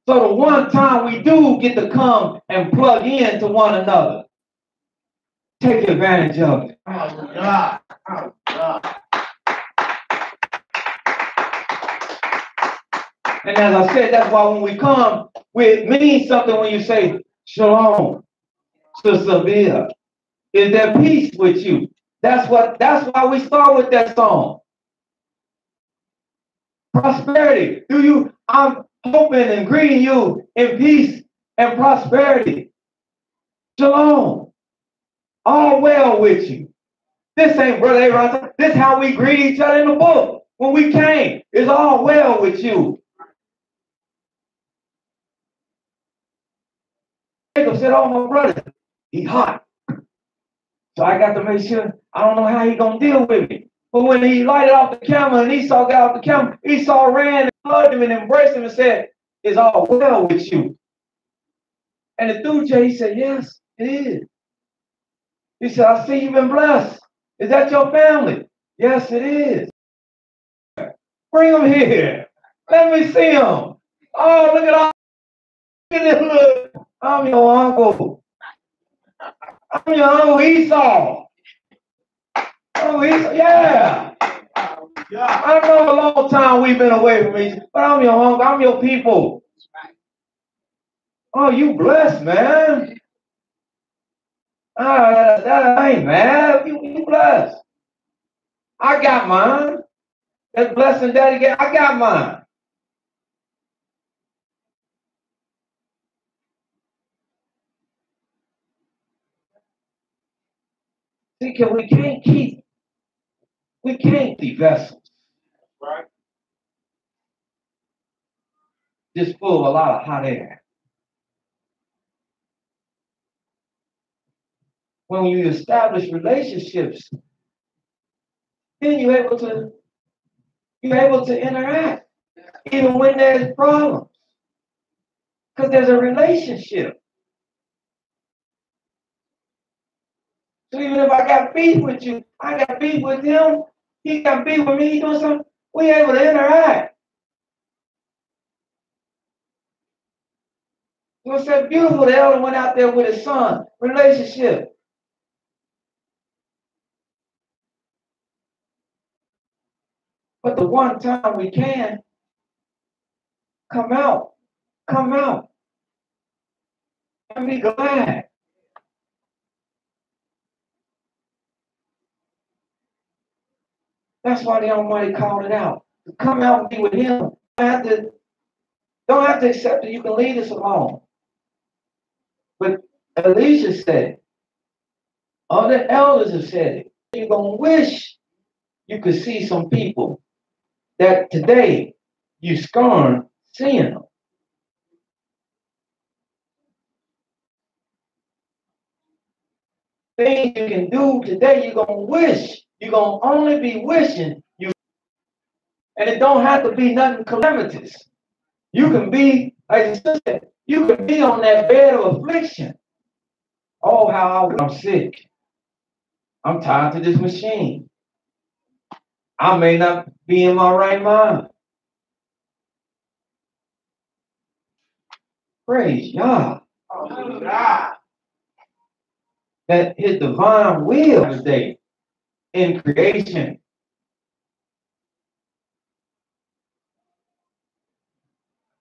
So the one time we do get to come and plug in to one another, take advantage of it. Oh, God. Oh, God. And as I said, that's why when we come, it means something when you say, Shalom, Sister Via. Is there peace with you? That's why we start with that song. Prosperity. I'm hoping and greeting you in peace and prosperity. Shalom. All well with you. This ain't Brother Abraham. This is how we greet each other in the book. When we came, it's all well with you. Jacob said, oh, my brother, he hot. So I got to make sure, I don't know how he gonna deal with me. But when he lighted off the camera and Esau got off the camera, Esau ran and hugged him and embraced him and said, it's all well with you. And the dude, he said, yes, it is. He said, I see you've been blessed. Is that your family? Yes, it is. Bring them here. Let me see them. Oh, look at all. Look at this look. I'm your uncle. I'm your uncle Esau. Oh, Esau, yeah. I know a long time we've been away from each other, but I'm your uncle. I'm your people. Oh, you blessed, man. I ain't mad. You blessed. I got mine. That blessing Daddy gave, I got mine. See, because we can't be vessels. Right. Just full of a lot of hot air. When you establish relationships, then you're able to interact, even when there's problems. Because there's a relationship. So even if I got beef with you, I got beef with him, he got beef with me, he doing something, we able to interact. It was so beautiful. The elder went out there with his son. Relationship. But the one time we can, come out, and be glad. That's why the Almighty called it out. To come out and be with him. Don't have to accept it. You can leave us alone. But Elisha said, other elders have said it. You're going to wish you could see some people that today you scorn seeing them. Things you can do today, you're going to wish. You're going to only be wishing you. And it don't have to be nothing calamitous. You can be, like I said, you can be on that bed of affliction. Oh, how I'm sick. I'm tied to this machine. I may not be in my right mind. Praise God. Oh, God. That his divine will today in creation.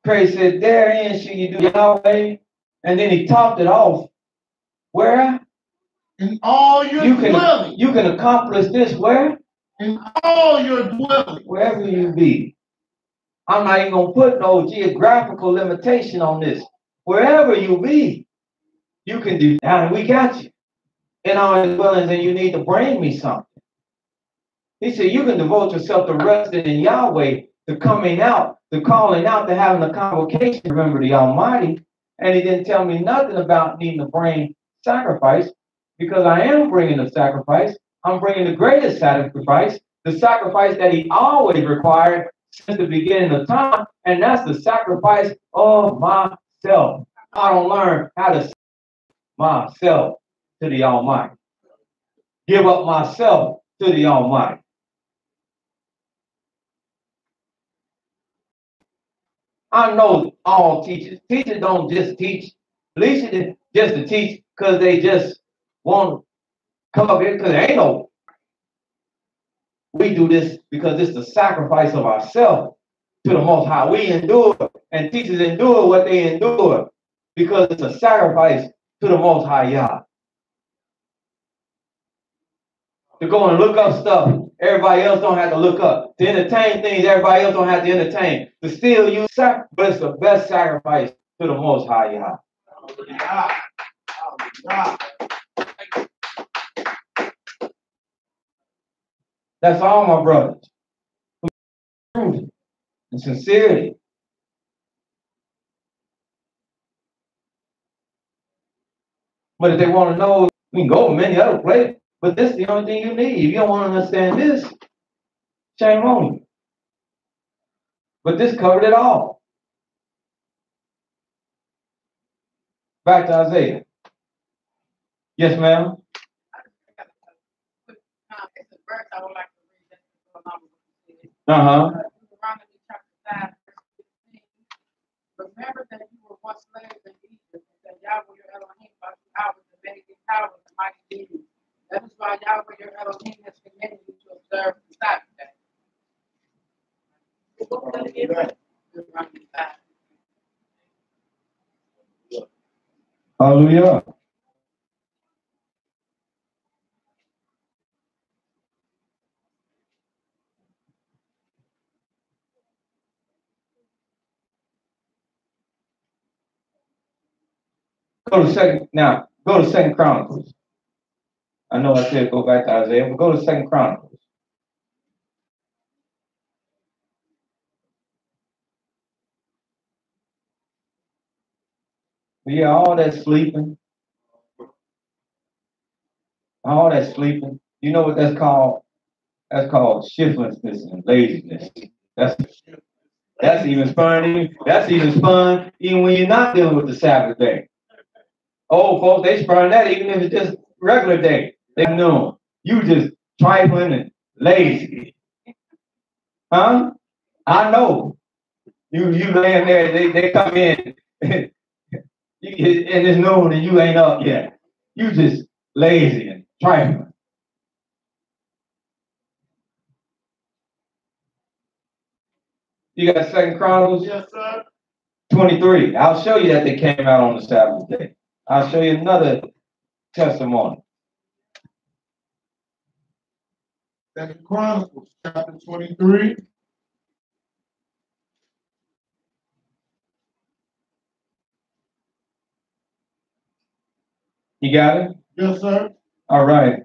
Praise said, therein shall you do Yahweh. And then he topped it off. Where? In all your dwelling. You can accomplish this where? In all your dwelling. Wherever you be. I'm not even going to put no geographical limitation on this. Wherever you be, you can do that. And we got you in all your dwellings, and you need to bring me something. He said, you can devote yourself to resting in Yahweh, to coming out, to calling out, to having a convocation. Remember the Almighty. And he didn't tell me nothing about needing to bring sacrifice, because I am bringing a sacrifice. I'm bringing the greatest sacrifice, the sacrifice that he always required since the beginning of time, and that's the sacrifice of myself. I don't learn how to myself to the Almighty. Give up myself to the Almighty. I know all teachers. Teachers don't just teach. At least it's just to teach because they just want to come up here because there ain't no. We do this because it's the sacrifice of ourselves to the Most High. We endure, and teachers endure what they endure because it's a sacrifice to the Most High Yah. To go and look up stuff everybody else don't have to look up. To entertain things everybody else don't have to entertain. To still use sacrifice, but it's the best sacrifice to the Most High Yah. That's all, my brothers. And sincerity. But if they want to know, we can go to many other places. But this is the only thing you need. If you don't want to understand this, shame on you. But this covered it all. Back to Isaiah. Yes, ma'am. It's a verse I would like to read. Deuteronomy chapter 5, verse 15. Remember that you were once slaves in Egypt, and that Yahweh your Elohim brought you out with the many powers and mighty deeds. That is why Yahweh your Elohim has commanded you to observe the Sabbath day. Deuteronomy 5. Hallelujah. Go to Second Chronicles. I know I said go back to Isaiah, but go to 2 Chronicles. But yeah, all that sleeping, you know what that's called? That's called shiftlessness and laziness. That's even fun. That's even fun even when you're not dealing with the Sabbath day. Old folks, they spurn that even if it's just regular day. They know you just trifling and lazy. Huh? I know. You laying there, they come in and it's noon and you ain't up yet. You just lazy and trifling. You got 2 Chronicles? Yes, sir. 23. I'll show you that they came out on the Sabbath day. I'll show you another testimony. 2 Chronicles chapter 23. You got it? Yes, sir. All right.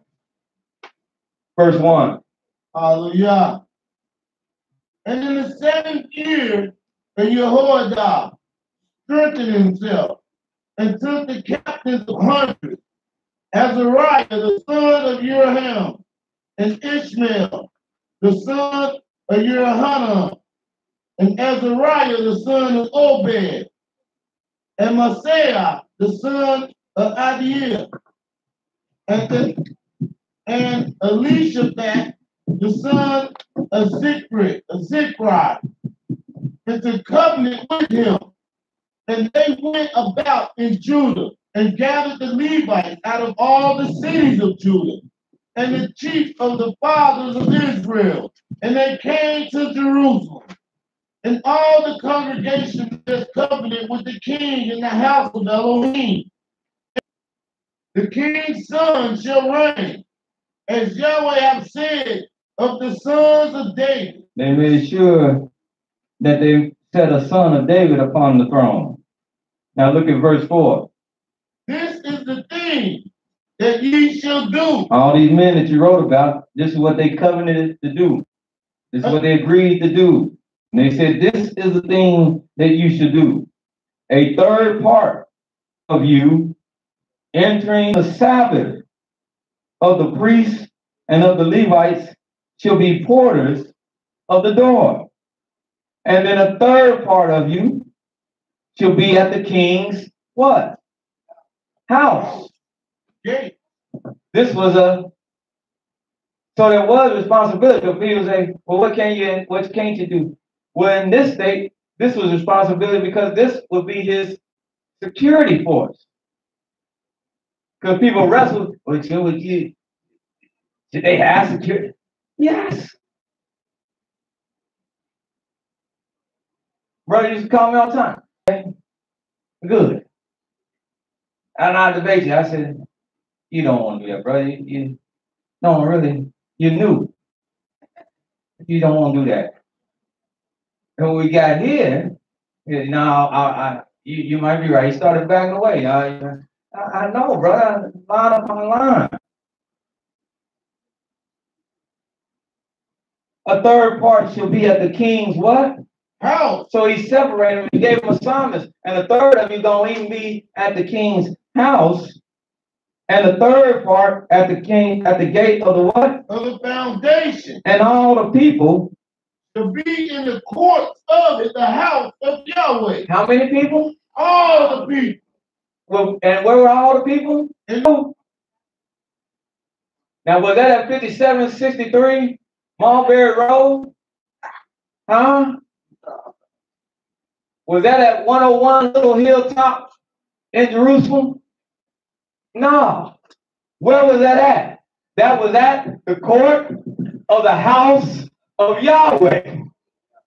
Verse 1. Hallelujah. And in the 7th year, the Jehoiada strengthened himself and took the captains of hundreds, Azariah, the son of Jeroham, and Ishmael, the son of Jerohanan, and Azariah, the son of Obed, and Maaseiah, the son of Adiel, and Elishaphat, the son of Zikri, into covenant with him. And they went about in Judah and gathered the Levites out of all the cities of Judah and the chief of the fathers of Israel. And they came to Jerusalem. And all the congregation is covenant with the king in the house of Elohim. The king's son shall reign, as Yahweh hath said of the sons of David. They made sure that they set a son of David upon the throne. Now look at verse 4. This is the thing that ye shall do. All these men that you wrote about, this is what they covenanted to do. This is what they agreed to do. And they said, this is the thing that you should do. A third part of you entering the Sabbath of the priests and of the Levites shall be porters of the door. And then a third part of you shall be at the king's what? House. Gate. This was so there was responsibility. So people say, well, what can't you do? Well, in this state, this was responsibility because this would be his security force. Because people wrestle, well, should they have security? Yes. Brother used to call me all the time. Okay? Good. And I debate you. I said, you don't want to do that, brother. You no, really, you're new. You don't want to do that. And when we got here, now you might be right. He started backing away. I know, brother. Line upon line. A third part shall be at the king's what? House. So he separated him and gave him assignments. And a third of you gonna even be at the king's house. And the third part at the gate of the what? Of the foundation. And all the people To be in the courts of it, the house of Yahweh. How many people? All the people. Well, and where were all the people? Now, was that at 5763 Mulberry Road? Huh? Was that at 101 Little Hilltop in Jerusalem? No. Where was that at? That was at the court of the house of Yahweh.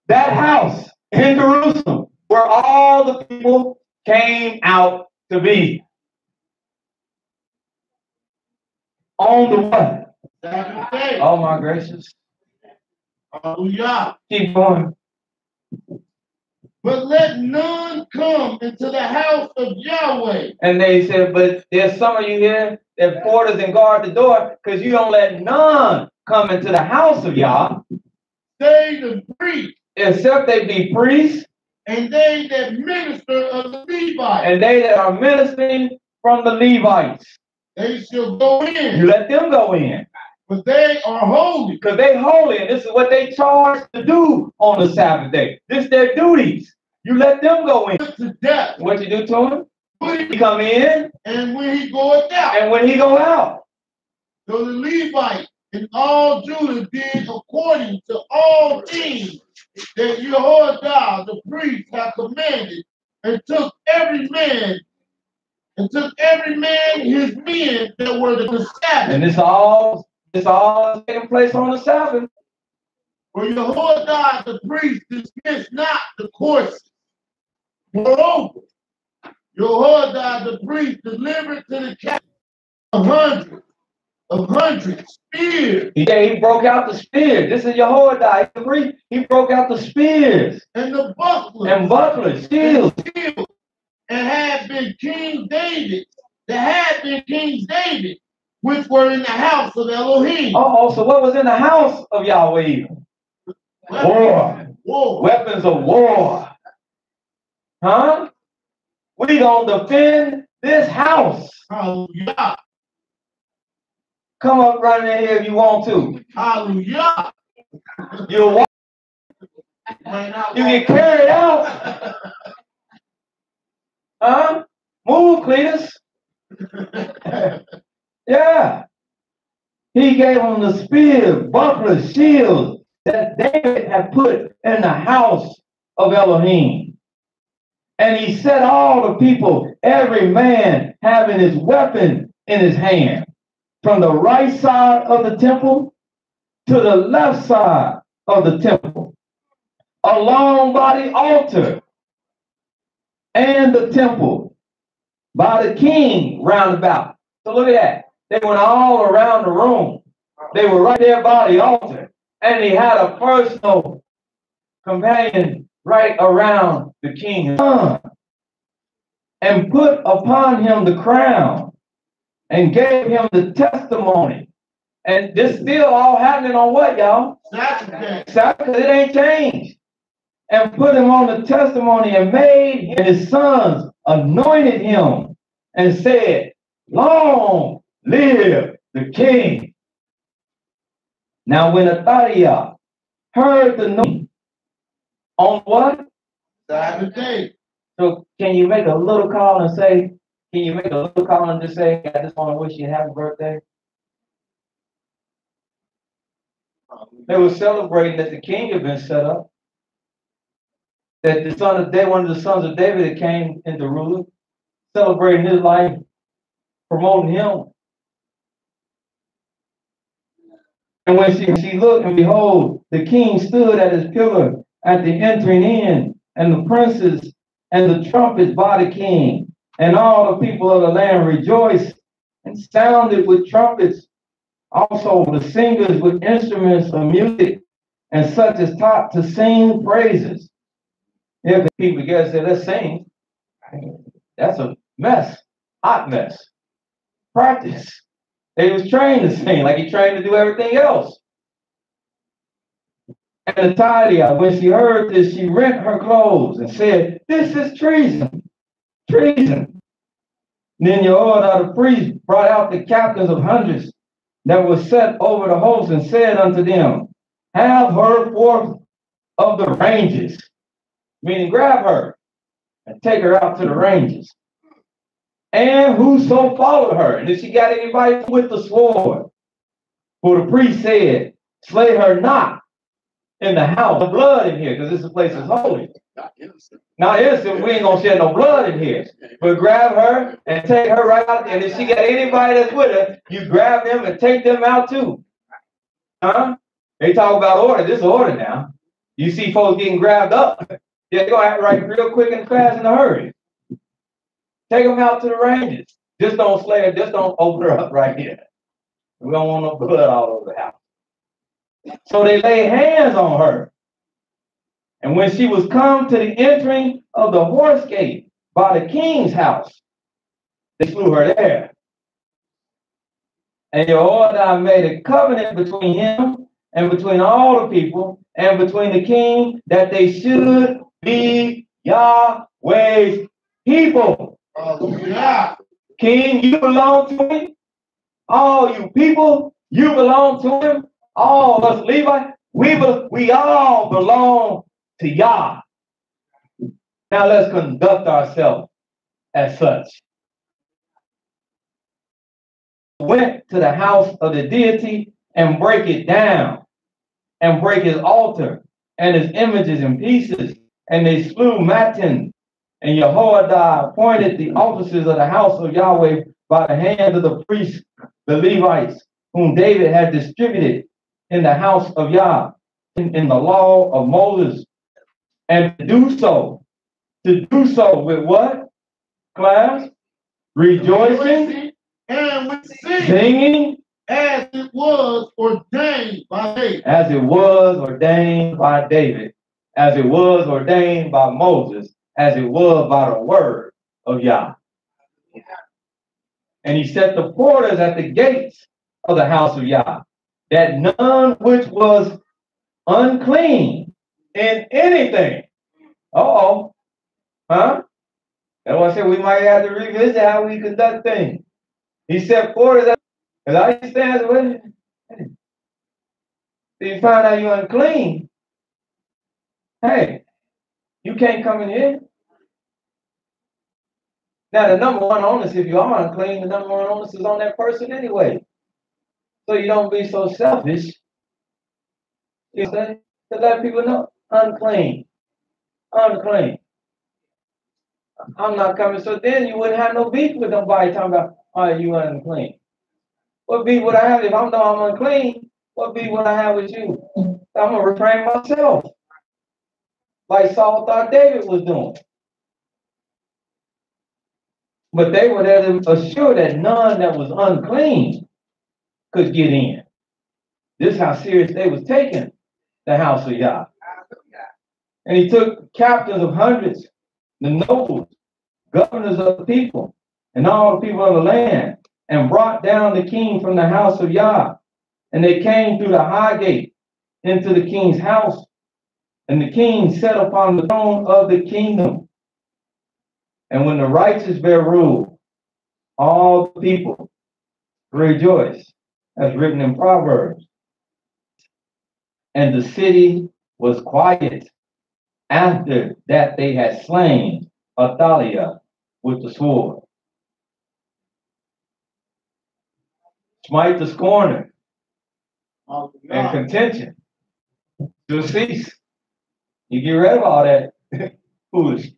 That house in Jerusalem where all the people came out to be. On the what? Sabbath day. Oh my gracious. Hallelujah. Keep going. But let none come into the house of Yahweh. And they said, but there's some of you here that porters and guard the door because you don't let none come into the house of Yah. They the priests. Except they be priests. And they that minister of the Levites. And they that are ministering from the Levites. They shall go in. You let them go in. But they are holy. Because they holy, and this is what they charged to do on the Sabbath day. This is their duties. You let them go in. To death. What you do to him? He come in. And when he goeth out. And when he go out. So the Levites and all Judah did according to all things that Jehoiada the priest had commanded, and took every man his men that were the Sabbath. And this all taking place on the Sabbath. For Jehoiada the priest dismissed not the courses. Moreover, Jehoiada the priest delivered to the captain of hundreds spears. Yeah, he broke out the spears. This is Jehoiada the priest. He broke out the spears. And the bucklers. And bucklers, shields. And had been King David. There had been King David, which were in the house of Elohim. Oh, so what was in the house of Yahweh? War. Weapons of war. Huh? We gonna defend this house. Hallelujah. Come up right in here if you want to. Hallelujah. You get carried out. Huh? Move, Cletus. Yeah. He gave them the spear, buckler, shield that David had put in the house of Elohim. And he set all the people, every man having his weapon in his hand, from the right side of the temple to the left side of the temple, along by the altar and the temple, by the king round about. So look at that. They went all around the room. They were right there by the altar. And he had a personal companion right around the king. And put upon him the crown and gave him the testimony. And this still all happening on what, y'all? Saturday. It ain't changed. And put him on the testimony and made his sons, anointed him and said, long live the king. Now when Athaliah heard the news on what? Saturday. So can you make a little call and say, can you make a little call and just say, I just want to wish you a happy birthday? They were celebrating that the king had been set up. That the son of David, one of the sons of David that came into rule, celebrating his life, promoting him. And when she looked, and behold, the king stood at his pillar at the entering in, and the princes and the trumpets by the king, and all the people of the land rejoiced and sounded with trumpets. Also the singers with instruments of music, and such as taught to sing praises. If the people together say, let's sing, that's a mess, hot mess. Practice. They was trained to sing like he trained to do everything else. And Athaliah, when she heard this, she rent her clothes and said, this is treason, treason. Then Jehoiada the priest brought out the captains of hundreds that were set over the host and said unto them, have her forth of the ranges, meaning grab her and take her out to the ranges. And whoso followed her, and if she got anybody with the sword, for the priest said, slay her not in the house. No blood in here, because this place is holy. Not innocent, we ain't gonna shed no blood in here. But grab her and take her right out. And if she got anybody that's with her, you grab them and take them out too. Huh? They talk about order. This is order now. You see folks getting grabbed up. They're gonna act right real quick and fast in a hurry. Take them out to the ranges. Just don't slay her. Just don't open her up right here. We don't want no blood all over the house. So they lay hands on her And when she was come to the entering of the horse gate by the king's house, they slew her there. And Jehoiada made a covenant between him and between all the people and between the king that they should be Yahweh's people. Hallelujah. King, you belong to him. All you people, you belong to him. All us Levites, we all belong to Yah. Now let's conduct ourselves as such. Went to the house of the deity and break it down and break his altar and his images in pieces. And they slew Mattan. And Jehoiada appointed the officers of the house of Yahweh by the hand of the priests, the Levites, whom David had distributed in the house of Yah, in the law of Moses. And to do so with what, class? Rejoicing and with singing, singing, as it was ordained by David. As it was ordained by David, as it was ordained by Moses, as it was by the word of Yah. And he set the porters at the gates of the house of Yah, that none which was unclean in anything. Uh-oh. Huh? That's why I said we might have to revisit how we conduct things. He set porters at, because I understand with it. If you find out you're unclean, hey, you can't come in here. Now, the number one onus, if you are unclean, the number one onus is on that person anyway. So you don't be so selfish. You say, to let people know, unclean, unclean. I'm not coming. So then you wouldn't have no beef with nobody talking about, are you unclean? What beef would I have if I know I'm unclean? What beef would I have with you? I'm going to refrain myself. Like Saul thought David was doing. But they were there to assure that none that was unclean could get in. This is how serious they was taking the house of Yah. And he took captains of hundreds, the nobles, governors of the people, and all the people of the land, and brought down the king from the house of Yah. And they came through the high gate into the king's house. And the king sat upon the throne of the kingdom. And when the righteous bear rule, all the people rejoice, as written in Proverbs. And the city was quiet after that they had slain Athaliah with the sword. Smite the scorner, and contention to cease. You get rid of all that foolishness.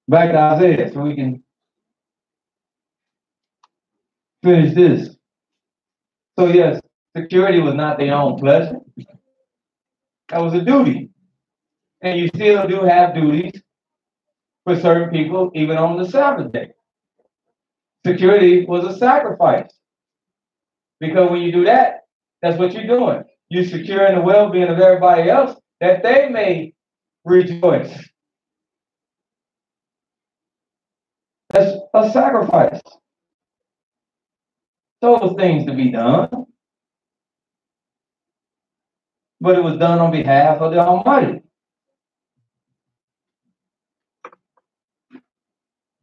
Back to Isaiah, so we can finish this. So yes, security was not their own pleasure. That was a duty. And you still do have duties for certain people, even on the Sabbath day. Security was a sacrifice. Because when you do that, that's what you're doing. You're securing the well-being of everybody else that they may rejoice. That's a sacrifice. Those things to be done. But it was done on behalf of the Almighty.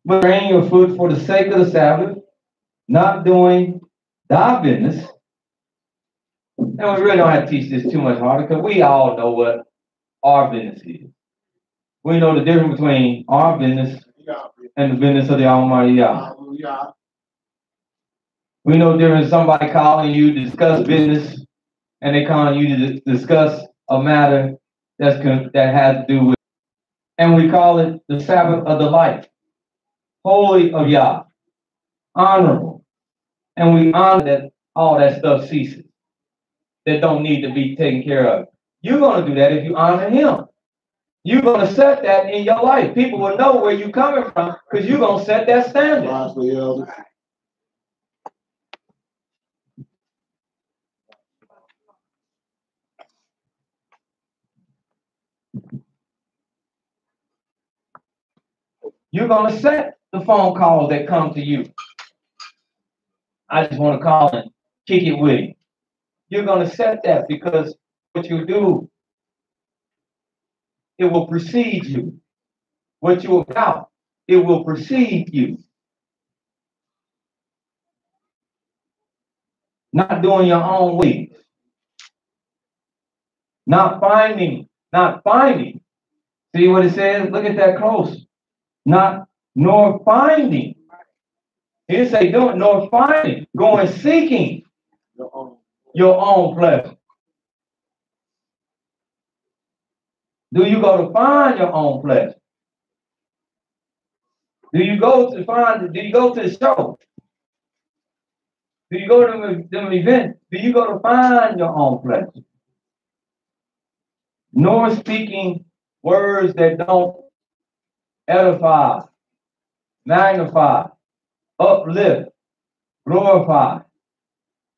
But bring your foot for the sake of the Sabbath, not doing thy business. And we really don't have to teach this too much harder because we all know what our business is. We know the difference between our business and the business of the Almighty Yah. We know the difference somebody calling you to discuss business and they calling you to discuss a matter that has to do with, and we call it the Sabbath of the life, holy of Yah, honorable. And we honor that all that stuff ceases, that don't need to be taken care of. You're going to do that if you honor him. You're going to set that in your life. People will know where you're coming from because you're going to set that standard. You're going to set the phone calls that come to you. I just want to call and kick it with you. You're going to set that because what you do, it will precede you. What you're about, it will precede you. Not doing your own ways. Not finding. See what it says? Look at that close. Not, nor finding. He didn't say doing, nor finding. Going seeking your own pleasure. Do you go to find your own pleasure? Do you go to the show? Do you go to the event? Do you go to find your own pleasure? Nor speaking words that don't edify, magnify, uplift, glorify,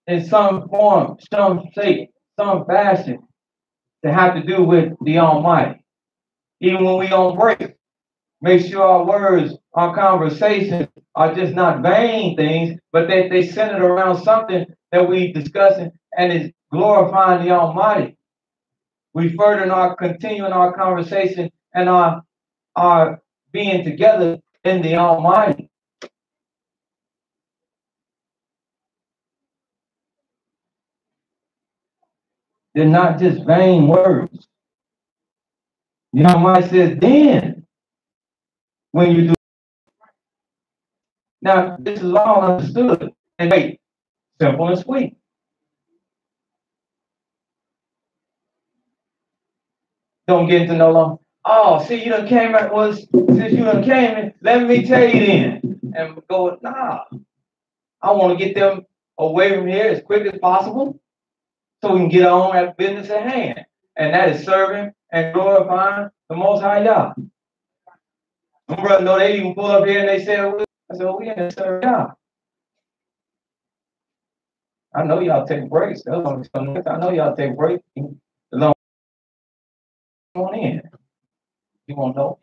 in some form, some shape, some fashion, to have to do with the Almighty. Even when we on break, make sure our words, our conversations are just not vain things, but that they centered around something that we discussing and is glorifying the Almighty. We continuing our conversation and our being together in the Almighty. They're not just vain words. The Almighty says, then, when you do. Now, this is all understood and made simple and sweet. Don't get into no long. Oh, see, you done came at was since you done came in, let me tell you then. And go, nah. I want to get them away from here as quick as possible so we can get on at business at hand. And that is serving and glorifying the Most High Yah. My brother, no, they even pull up here and they say, I said, we ain't serve Yah. I know y'all take breaks. I know y'all take breaks. Long on in. You won't know.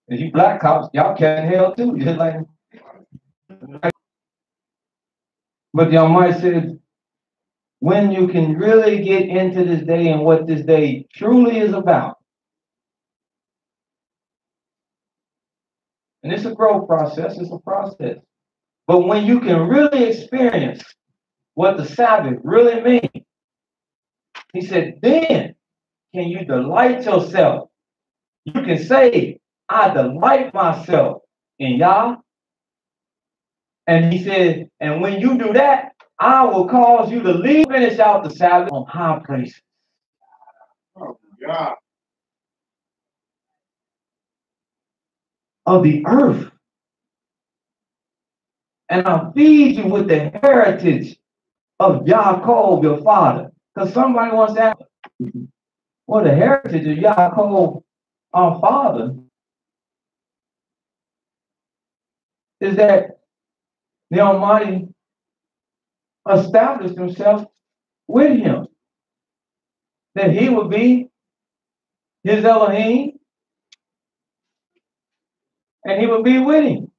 If you black cops, y'all catch hell too. Just like, but the Almighty says, when you can really get into this day and what this day truly is about. And it's a growth process, it's a process. But when you can really experience what the Sabbath really means, he said, then can you delight yourself. You can say, I delight myself in Yah. And he said, and when you do that, I will cause you to finish out the Sabbath on high places. Oh, God. Of the earth. And I'll feed you with the heritage of Yaakov, your father. Because somebody wants to ask, well, the heritage of Yaakov, our father, is that the Almighty established himself with him. That he would be his Elohim, and he would be with him.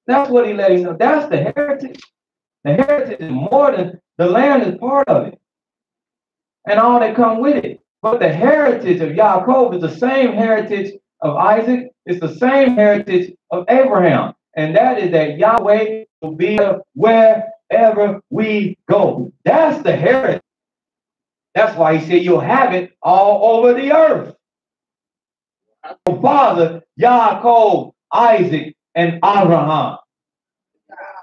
That's what he let him know. That's the heritage. The heritage is more than the land is part of it. And all that come with it. But the heritage of Yaakov is the same heritage of Isaac. It's the same heritage of Abraham. And that is that Yahweh will be wherever we go. That's the heritage. That's why he said you'll have it all over the earth. Your father, Yaakov, Isaac, and Abraham.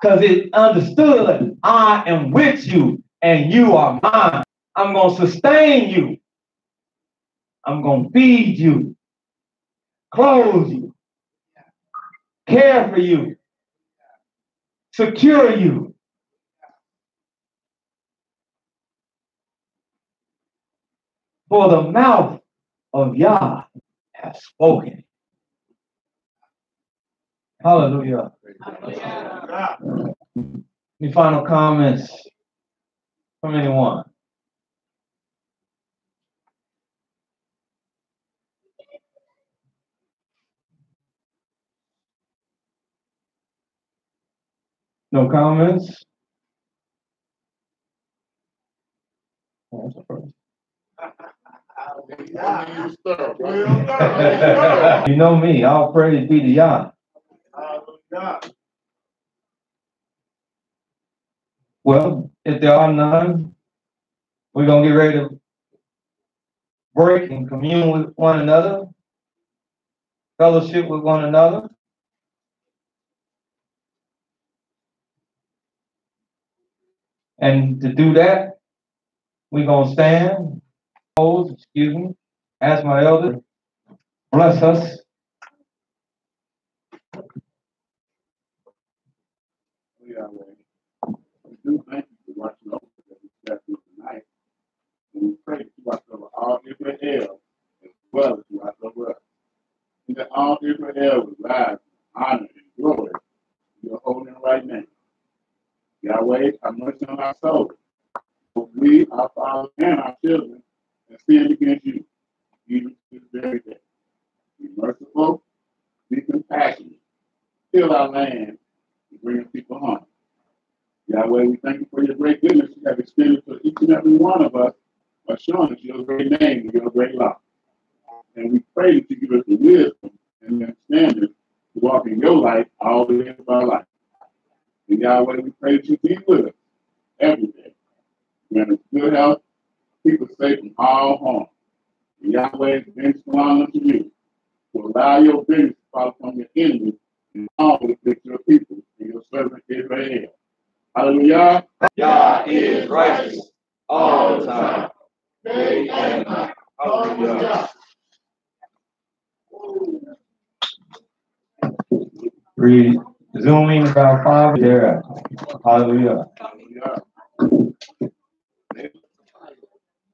Because it understood, I am with you and you are mine. I'm going to sustain you. I'm going to feed you, clothe you, care for you, secure you. For the mouth of Yah has spoken. Hallelujah. Hallelujah. Any final comments from anyone? No comments? You know me, all praise be to Yah. Well, if there are none, we're going to get ready to break and commune with one another, fellowship with one another. And to do that, we're going to stand, ask my elder, bless us. We do thank you for watching over that we got through tonight. And we pray that you watch over all Israel as well as you watch over us. And that all Israel will rise in honor and glory in your holy and right name. Yahweh, have mercy on our souls. For we, our fathers, and our children have sinned against you, even to this very day. Be merciful, be compassionate, heal our land, and bring people home. Yahweh, we thank you for your great goodness you have extended to each and every one of us by showing us your great name and your great love. And we pray that you give us the wisdom and the understanding to walk in your light all the days of our life. And Yahweh, we pray that you be with us every day. Grant us good health, keep us safe from all harm. And Yahweh, vengeance belongs unto you. To allow your vengeance to fall upon your enemies and always fix your people and your servant Israel. Hallelujah. Yah is righteous all the time. Day and night. Hallelujah. Resuming about 5 thereafter. Hallelujah. Hallelujah.